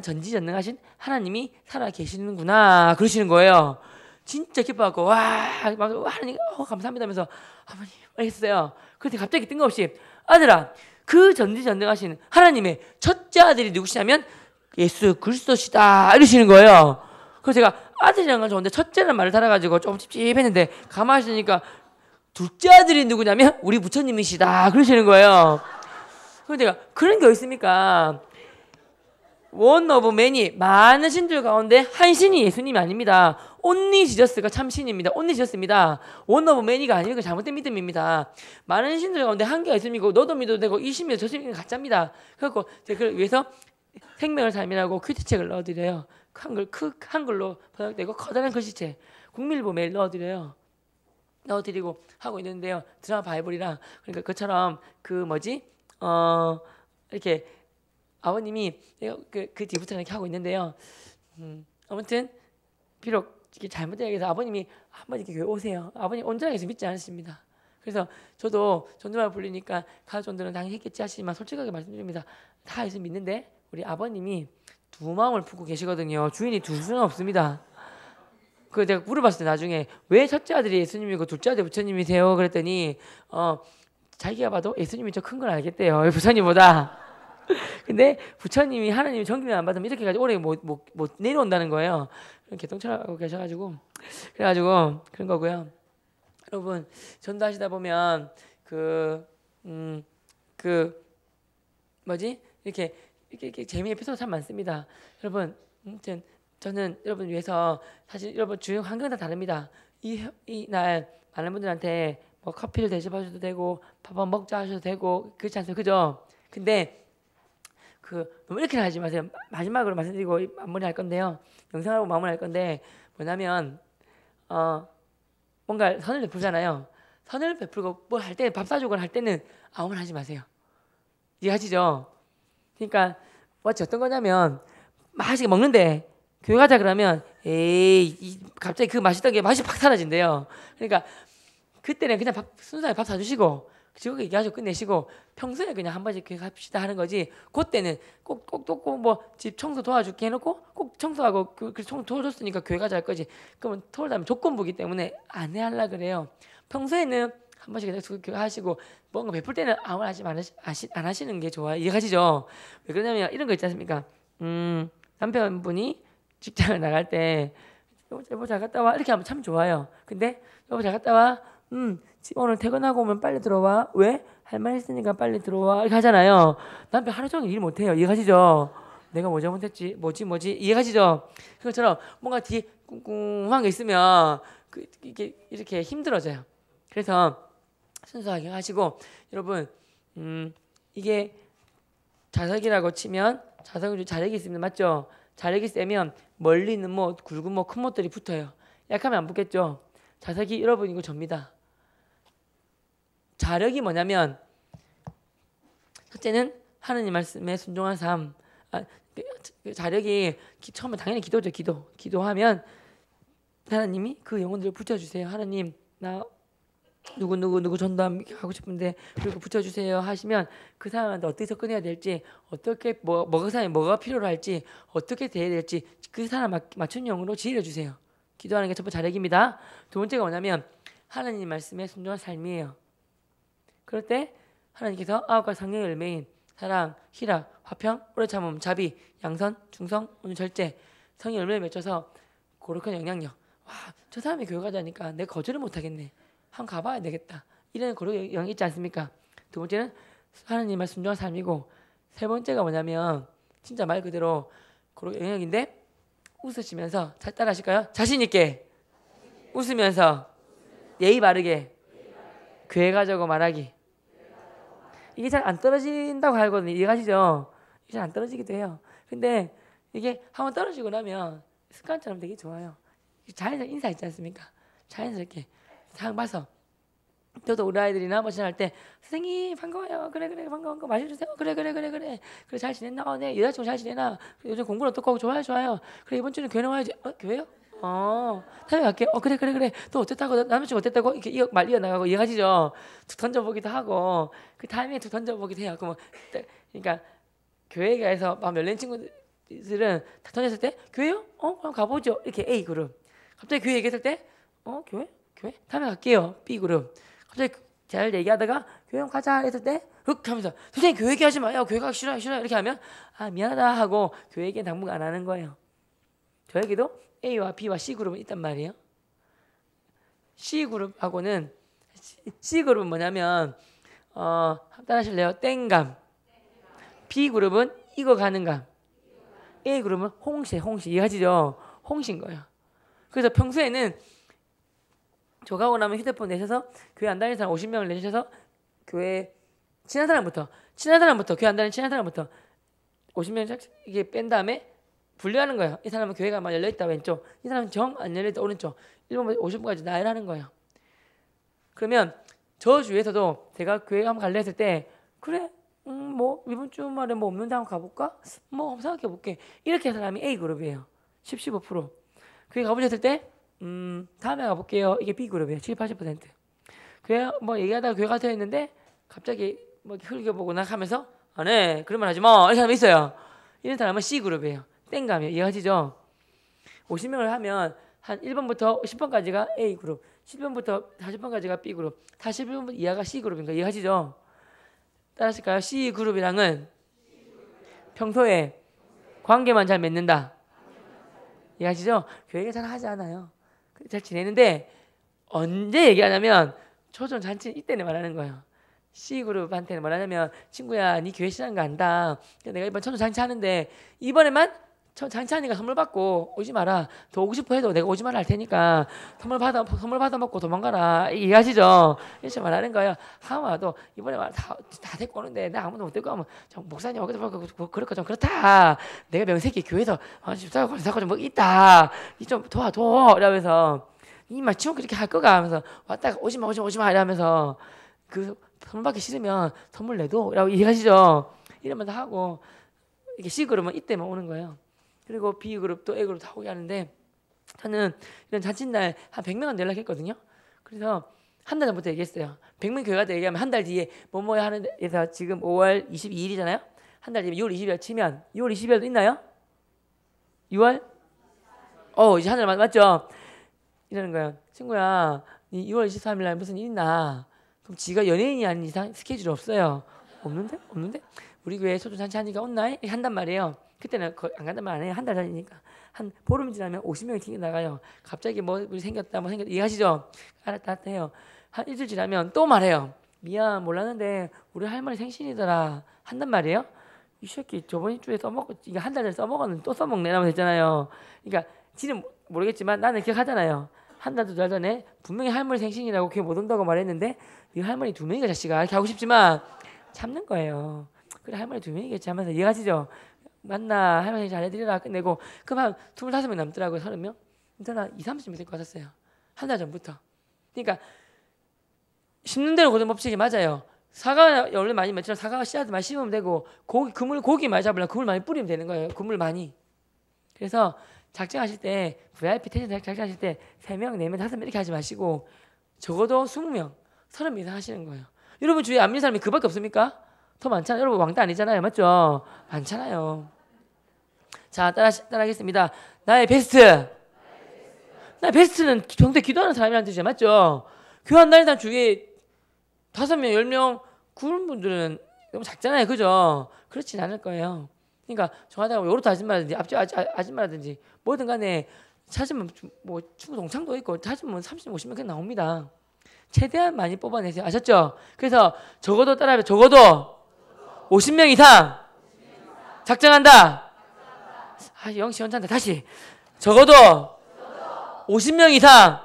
전지전능하신 하나님이 살아 계시는구나 그러시는 거예요. 진짜 기뻐갖고 와 하나님 감사합니다 하면서 아버님 했어요. 그때 갑자기 뜬금없이 아들아 그 전지전능하신 하나님의 첫째 아들이 누구시냐면 예수 그리스도시다 이러시는 거예요. 그래서 제가 아들이란 건 좋은데 첫째라는 말을 달아가지고 좀 찝찝했는데 가만히 있으니까 둘째 아들이 누구냐면 우리 부처님이시다 그러시는 거예요. 그래서 내가 그런 게 어딨습니까? 원 오브 매니 많은 신들 가운데 한 신이 예수님이 아닙니다. 온리 지저스가 참 신입니다. 온리 지저스입니다. 원 오브 매니가 아니고 잘못된 믿음입니다. 많은 신들 가운데 한 개가 예수님이고 너도 믿어도 되고 이 신이 저 신이 가짜입니다. 그래서 제가 그걸 위해서 생명을 삶이라고 큐티책을 넣어드려요. 한글로 번역되고 커다란 글씨책 국민일보 매일 넣어드리고 하고 있는데요. 드라마 바이블이랑 그러니까 그처럼 이렇게 아버님이 그 뒤부터 이렇게 하고 있는데요. 아무튼 비록 이게 잘못된 얘기해서 아버님이 한번 이렇게 교회 오세요. 아버님 온전하게 믿지 않으십니다. 그래서 저도 전도말 불리니까 가족들은 당연히 했겠지 하시지만 솔직하게 말씀드립니다. 다 예수 믿는데 우리 아버님이 두 마음을 품고 계시거든요. 주인이 둘 수는 없습니다. 그 내가 물어봤을 때 나중에 왜 첫째 아들이 예수님이고 둘째 아들이 부처님이세요? 그랬더니 자기가 봐도 예수님이 더 큰 걸 알겠대요. 부처님보다. 근데 부처님이 하나님이 정기를 안 받으면 이렇게까지 오래 못 내려온다는 거예요. 개똥철하고 계셔가지고 그래가지고 그런 거고요. 여러분 전도하시다 보면 이렇게 재미의 에피소드 참 많습니다. 여러분 저는 여러분 위해서 사실 여러분 주요 환경은 다 다릅니다. 이 날 많은 분들한테 뭐 커피를 대접하셔도 되고 밥 한번 먹자 하셔도 되고 그렇지 않습니까? 그죠? 근데 너무 이렇게 하지 마세요. 마지막으로 말씀드리고 마무리할 건데요. 영상하고 마무리할 건데 뭐냐면 뭔가 선을 베풀잖아요. 선을 베풀고 뭐 할 때 밥 사주거나 할 때는 아무 말 하지 마세요. 이해하시죠? 그러니까 마치 어떤 거냐면 맛있게 먹는데 교회 가자 그러면 갑자기 그 맛있던 게 맛이 팍 사라진대요. 그러니까 그때는 그냥 순수하게 밥 사주시고 즐겁게 얘기하시고 끝내시고 평소에 그냥 한 번씩 교회 갑시다 하는 거지. 그때는 꼭 뭐 집 청소 도와줄게 해놓고 꼭 청소하고 그 청소 도와줬으니까 교회 가자 할 거지. 그러면 토요일하면 조건부기 때문에 안 해하려 그래요. 평소에는 한 번씩 그냥 교회 하시고 뭔가 베풀 때는 아무 말 안 하시는 게 좋아요. 이해가시죠? 왜 그러냐면 이런 거 있지 않습니까? 남편분이 직장을 나갈 때 여보 잘 갔다 와 이렇게 하면 참 좋아요. 근데 여보 잘 갔다 와 오늘 퇴근하고 오면 빨리 들어와. 왜? 할 말 있으니까 빨리 들어와. 이렇게 하잖아요. 남편 하루 종일 일 못해요. 이해가시죠? 내가 뭐 잘못했지? 뭐지? 이해가시죠? 그것처럼 뭔가 뒤에 꿍꿍한 게 있으면 이게 이렇게 힘들어져요. 그래서 순수하게 하시고 여러분 이게 자석이라고 치면 자석이 있으면 맞죠? 자석이 세면 멀리 있는 뭐 굵은 뭐 큰 못들이 붙어요. 약하면 안 붙겠죠? 자석이 여러분 이거 접니다. 자력이 뭐냐면 첫째는 하느님 말씀에 순종한 삶. 자력이 처음에 당연히 기도죠. 기도하면 하나님이 그 영혼들을 붙여주세요. 하나님 나 누구 전도하고 싶은데 그리고 붙여주세요 하시면 그 사람한테 어떻게 접근해야 될지 어떻게 그 사람이 뭐가 필요로 할지 어떻게 대해야 될지 그 사람 맞춘 영으로 지혜를 주세요. 기도하는 게 첫 번째 자력입니다. 두 번째가 뭐냐면 하나님 말씀에 순종한 삶이에요. 그럴 때 하나님께서 9가지 성령의 열매인 사랑, 희락, 화평, 오래 참음, 자비, 양선, 중성, 온유, 절제 성령의 열매를 맺혀서 거룩한 영향력. 와, 저 사람이 교회 가자니까 내가 거절을 못하겠네. 한번 가봐야 되겠다. 이런 거룩의 영향이 있지 않습니까? 두 번째는 하나님의 순종한 삶이고 세 번째가 뭐냐면 진짜 말 그대로 거룩의 영향인데 웃으시면서 따라 하실까요? 자신 있게 웃으면서 예의 바르게 교회 가자고 말하기. 이게 잘 안 떨어진다고 하거든요. 이해가시죠? 이게 잘 안 떨어지기도 해요. 근데 이게 한번 떨어지고 나면 습관처럼 되게 좋아요. 자연스럽게 인사 있지 않습니까? 자연스럽게 상 봐서 저도 우리 아이들이나 뭐 지날 때 선생님 반가워요. 그래 반가운 거 마셔주세요. 그래 잘 지냈나? 네 여자친구 잘 지내나? 요즘 공부는 어떻고 좋아요. 그래 이번 주는 교회 나와야지. 교회요? 다음에 갈게. 그래. 또 어땠다고? 남자친구 어땠다고? 이렇게 말 이어나가고 이해가시죠? 툭 던져보기도 하고 그 타이밍에 툭 던져보기도 해요. 그러니까 교회 가서 막 열린 친구들은 다 던졌을 때 교회요? 그럼 가보죠. 이렇게 A 그룹. 갑자기 교회 얘기했을 때 교회? 다음에 갈게요. B 그룹. 갑자기 잘 얘기하다가 교회 가자 했을 때 흑 하면서 선생님 교회 얘기하지 마요. 교회 가기 싫어요. 이렇게 하면 미안하다 하고 교회 얘기는 당분간 안 하는 거예요. 저에게도 A와 B와 C 그룹은 있단 말이에요. C 그룹은 뭐냐면 따라하실래요? 땡감. B 그룹은 익어가는 감. A 그룹은 홍시 이해하시죠? 홍시인 거예요. 그래서 평소에는 저가고 나면 휴대폰 내셔서 교회 안 다니는 사람 50명을 내셔서 교회 친한 사람부터 교회 안 다니는 친한 사람부터 50명 이게 뺀 다음에 분류하는 거예요. 이 사람은 교회가 막 열려있다 왼쪽, 이 사람은 정 안 열려있다 오른쪽, 1번부터 50번까지 나열하는 거예요. 그러면 저 주위에서도 제가 교회 한번 갈래 했을 때 그래 뭐 이번 주말에 뭐 없는데 한번 가볼까? 뭐 한번 생각해 볼게. 이렇게 사람이 A 그룹이에요. 15%. 교회 가보셨을 때 다음에 가볼게요. 이게 B 그룹이에요. 70-80%. 교회 뭐 얘기하다가 교회 가서 했는데 갑자기 뭐 흘겨보거나 하면서 네 그런 말 하지 마 이렇게 사람이 있어요. 이런 사람은 C 그룹이에요. 땡감이에요. 이해하시죠? 50명을 하면 한 1번부터 10번까지가 A 그룹, 10번부터 40번까지가 B 그룹, 41번 이하가 C 그룹인 거 이해하시죠? 따라하실까요? C 그룹이랑은 평소에 관계만 잘 맺는다. 이해하시죠? 교회가 잘 하지 않아요. 잘 지내는데 언제 얘기하냐면 초전 잔치 이때는 말하는 거예요. C그룹한테는 말하냐면 친구야 네 교회 싫어하는 거 안다. 내가 이번 초전 잔치 하는데 이번에만 잔치하니까 선물 받고 오지 마라. 더 오고 싶어 해도 내가 오지 마라 할 테니까 선물 받아 먹고 도망가라. 이해하시죠? 이렇게 말하는 거예요. 하마도 이번에 다 데리고 오는데 나 아무도 못 데리고 오면 목사님 그럴까 좀 그렇다. 내가 명색이 교회에서 집사고 권사고 좀 있다. 이 좀 도와줘 이러면서 이마 치워 그렇게 할 거가 하면서 왔다가 오지 마 이러면서 그 선물 받기 싫으면 선물 내도 라고 이해하시죠? 이러면서 하고 이게 C그룹은 이때만 오는 거예요. 그리고 B그룹도 A그룹 다 오게 하는데 저는 이런 잔칫날 한 100명한테 연락했거든요. 그래서 한 달 전부터 얘기했어요. 100명 교회 가다 얘기하면 한 달 뒤에 뭐뭐 하는 데서 지금 5월 22일이잖아요. 한 달 뒤에 6월 20일 치면 6월 20일도 있나요? 6월? 이제 한 달 맞죠? 이러는 거예요. 친구야 6월 23일 날 무슨 일 있나? 그럼 지가 연예인이 아닌 이상 스케줄이 없어요. 없는데? 우리 교회 소주 잔치 하니까 온나? 이렇게 한단 말이에요. 그때는 안 간단 말 안 해요. 한 달 전이니까. 한 보름 지나면 50명이 튕겨 나가요. 갑자기 뭐 생겼다 이해하시죠? 알았다 해요. 한 일주일 지나면 또 말해요. 미안 몰랐는데 우리 할머니 생신이더라 한단 말이에요. 이 새끼 저번 주에 써먹 이거 한 달 전에 써먹었는데 또 써먹네 라면 됐잖아요. 그러니까 지는 모르겠지만 나는 기억하잖아요. 한 달 두 달 전에 분명히 할머니 생신이라고 기억 못 온다고 말했는데 이 할머니 두 명이가 자식아 이렇게 하고 싶지만 참는 거예요. 그래 할머니 두 명이겠지 하면서 이해하시죠? 맞나 할머니 잘해드리라 끝내고 그럼 한 25명 남더라고요. 30명? 저는 한 20, 30명 데리고 왔었어요. 한 달 전부터. 그러니까 심는 대로 거둔 법칙이 맞아요. 사과 원래 많이 맺지만 사과가 씨앗을 많이 심으면 되고 고기 많이 잡으려면 그물 많이 뿌리면 되는 거예요. 그물 많이. 그래서 작정하실 때 VIP 텐션 작정하실 때 3명, 4명, 5명 이렇게 하지 마시고 적어도 20명, 30명 이상 하시는 거예요. 여러분 주위에 안 믿는 사람이 그밖에 없습니까? 더 많잖아요. 여러분 왕따 아니잖아요. 맞죠? 많잖아요. 자 따라하겠습니다. 나의 베스트. 나의 베스트는 정말 기도하는 사람이라는 뜻이죠. 맞죠? 교회 안 다니는 사람 주위에 5명, 10명 그런 분들은 너무 작잖아요. 그죠? 그렇진 않을 거예요. 그러니까 정하다가 요로트 아줌마라든지 앞집 아줌마라든지 뭐든 간에 찾으면 뭐 충북 동창도 있고 찾으면 30, 50명 그냥 나옵니다. 최대한 많이 뽑아내세요. 아셨죠? 그래서 적어도 따라하면 적어도 50명 이상 작정한다. 아, 영 시원찮다. 다시 적어도 50명 이상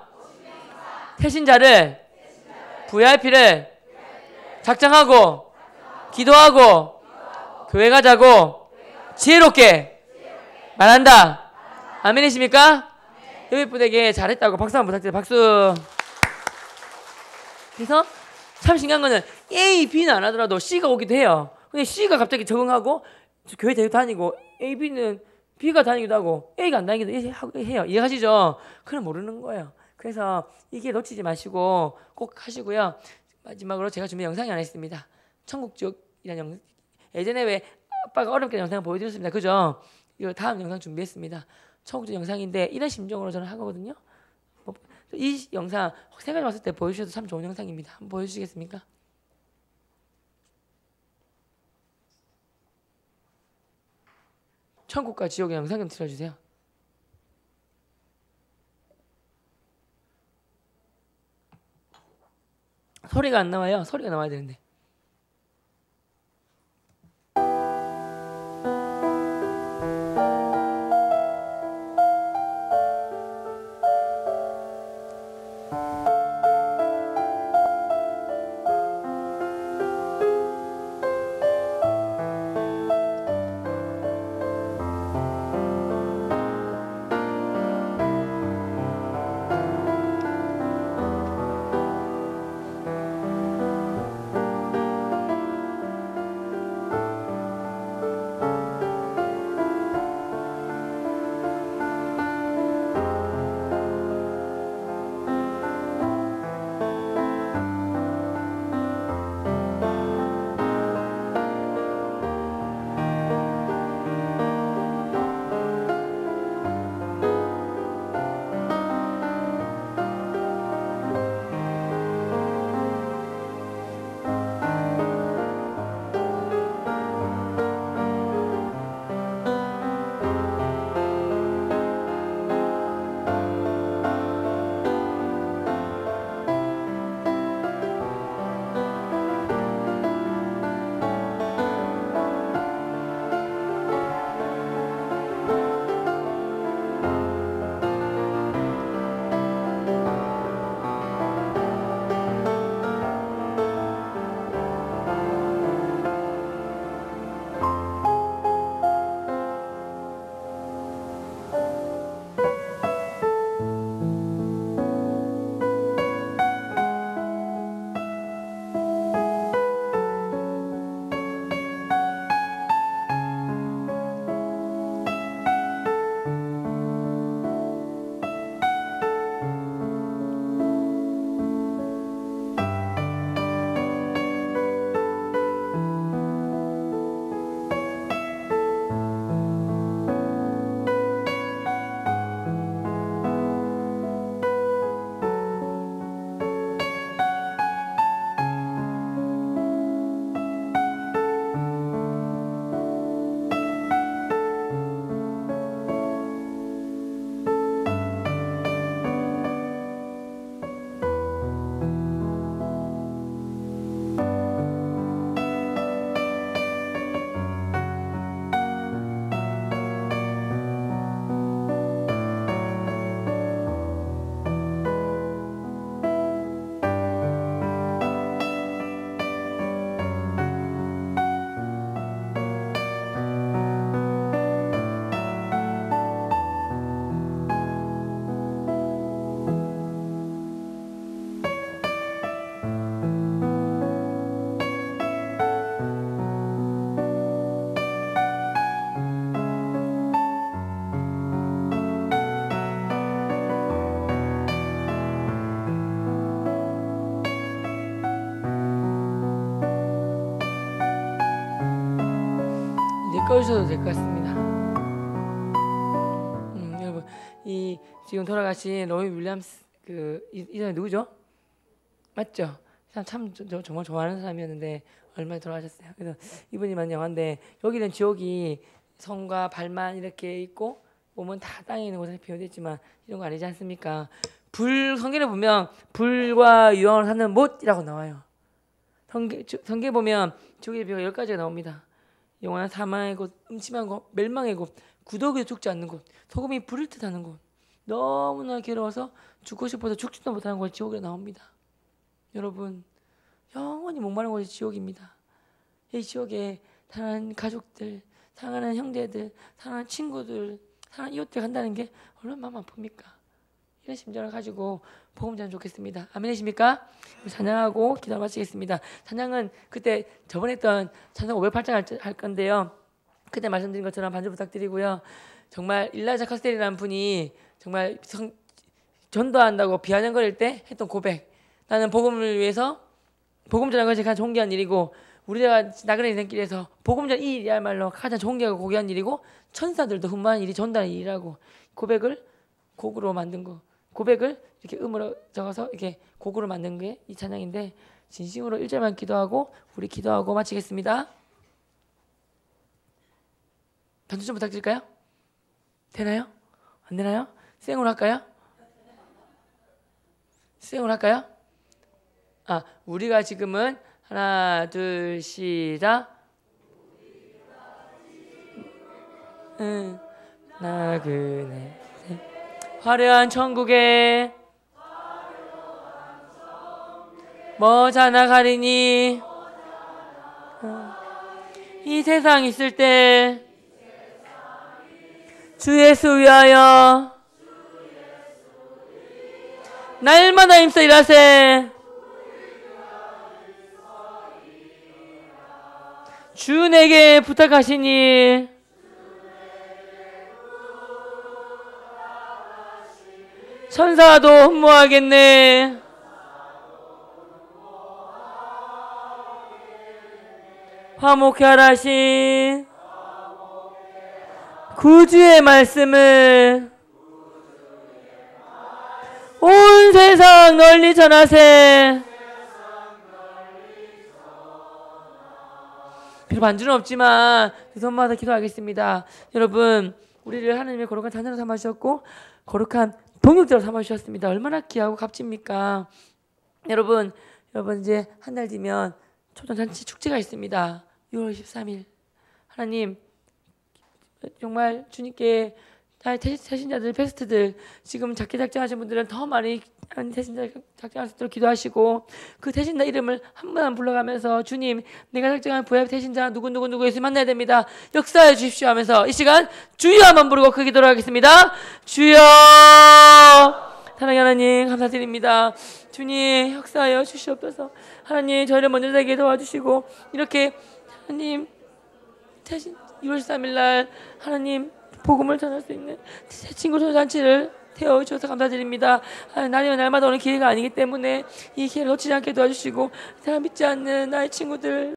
태신자를 VIP를 작정하고 기도하고 교회 가자고 지혜롭게 말한다. 아멘이십니까? 여러분에게 잘했다고 박수 한번 부탁드려요. 박수. 그래서 참 신기한 거는 A, B는 안 하더라도 C가 오기도 해요. 근데 C가 갑자기 적응하고 교회 대교 다니고 A, B는 B가 다니기도 하고 A가 안 다니기도 해요. 이해하시죠? 그럼 모르는 거예요. 그래서 이게 놓치지 마시고 꼭 하시고요. 마지막으로 제가 준비 영상이 하나 있습니다. 천국지옥이라는 영상. 예전에 왜 아빠가 어렵게 영상 보여드렸습니다. 그죠? 이거 다음 영상 준비했습니다. 천국지옥 영상인데 이런 심정으로 저는 하거든요. 이 영상 세 가지 왔을 때 보여주셔도 참 좋은 영상입니다. 한번 보여주시겠습니까? 천국과 지옥의 영상 좀 틀어주세요. 소리가 안 나와요. 소리가 나와야 되는데. 써주셔도 될 것 같습니다. 여러분, 이 지금 돌아가신 로빈 윌리엄스 이 사람이 누구죠? 맞죠? 참 정말 좋아하는 사람이었는데 얼마 돌아가셨어요. 그래서 이분이 만든 영화인데 여기는 지옥이 손과 발만 이렇게 있고 몸은 다 땅에 있는 곳에 표현됐지만 이런 거 아니지 않습니까? 성경에 보면 불과 유황으로 사는 못이라고 나와요. 성경에 보면 지옥의 비유가 10가지가 나옵니다. 영원한 사망의 곳, 음침한 곳, 멸망의 곳, 구더기도 죽지 않는 곳, 소금이 불을 듯하는 곳, 너무나 괴로워서 죽고 싶어서 죽지도 못하는 곳이 지옥에 나옵니다. 여러분, 영원히 목마른 곳이 지옥입니다. 이 지옥에 사랑하는 가족들, 사랑하는 형제들, 사랑하는 친구들, 사랑하는 이웃들 간다는 게 얼마나 마음 아픕니까? 이런 심정을 가지고 복음 전하면 좋겠습니다. 아멘이십니까? 찬양하고 기도 마치겠습니다. 찬양은 그때 저번에 했던 찬양 508장 할 건데요. 그때 말씀드린 것처럼 반주 부탁드리고요. 정말 일라자 카스텔이라는 분이 정말 전도한다고 비아냥거릴 때 했던 고백. 나는 복음을 위해서 복음 전하는 것이 가장 존귀한 일이고 우리가 나그네 인생길에서 복음 전 이 일이야말로 가장 존귀하고 고귀한 일이고 천사들도 흠모하는 일이 전도하는 일이라고 고백을 곡으로 만든 거. 고백을 이렇게 음으로 적어서 이렇게 곡으로 만든 게 이 찬양인데 진심으로 1절만 기도하고 우리 기도하고 마치겠습니다. 반주 좀 부탁드릴까요? 되나요? 안 되나요? 생으로 할까요? 생으로 할까요? 우리가 지금은 하나 둘 시작. 나그네 화려한 천국에 머자나 가리니 이 세상 있을 때 주 예수 위하여 날마다 힘써 일하세. 주 내게 부탁하시니 천사도 흠모하겠네. 화목해 하라신 구주의 말씀을 온 세상 널리 전하세. 비록 반주는 없지만 두 손마다 기도하겠습니다. 여러분, 우리를 하나님의 거룩한 자녀로 삼아주셨고 거룩한 동역자로 삼아주셨습니다. 얼마나 귀하고 값집니까? 여러분 이제 한 달 뒤면 초전잔치 축제가 있습니다. 6월 23일. 하나님 정말 주님께 태신자들, 베스트들 지금 작게 작정하신 분들은 더 많이 태신자 작정할 수 있도록 기도하시고 그 태신자 이름을 한 분 한 분 불러가면서 주님 내가 작정한 부활 태신자 누구 예수 만나야 됩니다. 역사해 주십시오 하면서 이 시간 주여 한번 부르고 그 기도를 하겠습니다. 주여. 사랑하는 하나님 감사드립니다. 주님 역사하여 주시옵소서. 하나님 저희를 먼저 되게 도와주시고 이렇게 하나님 태신 6월 13일 날 하나님 복음을 전할 수 있는 친구 잔치를 태워주셔서 감사드립니다. 날이면 날마다 오는 기회가 아니기 때문에 이 기회를 놓치지 않게 도와주시고 제가 믿지 않는 나의 친구들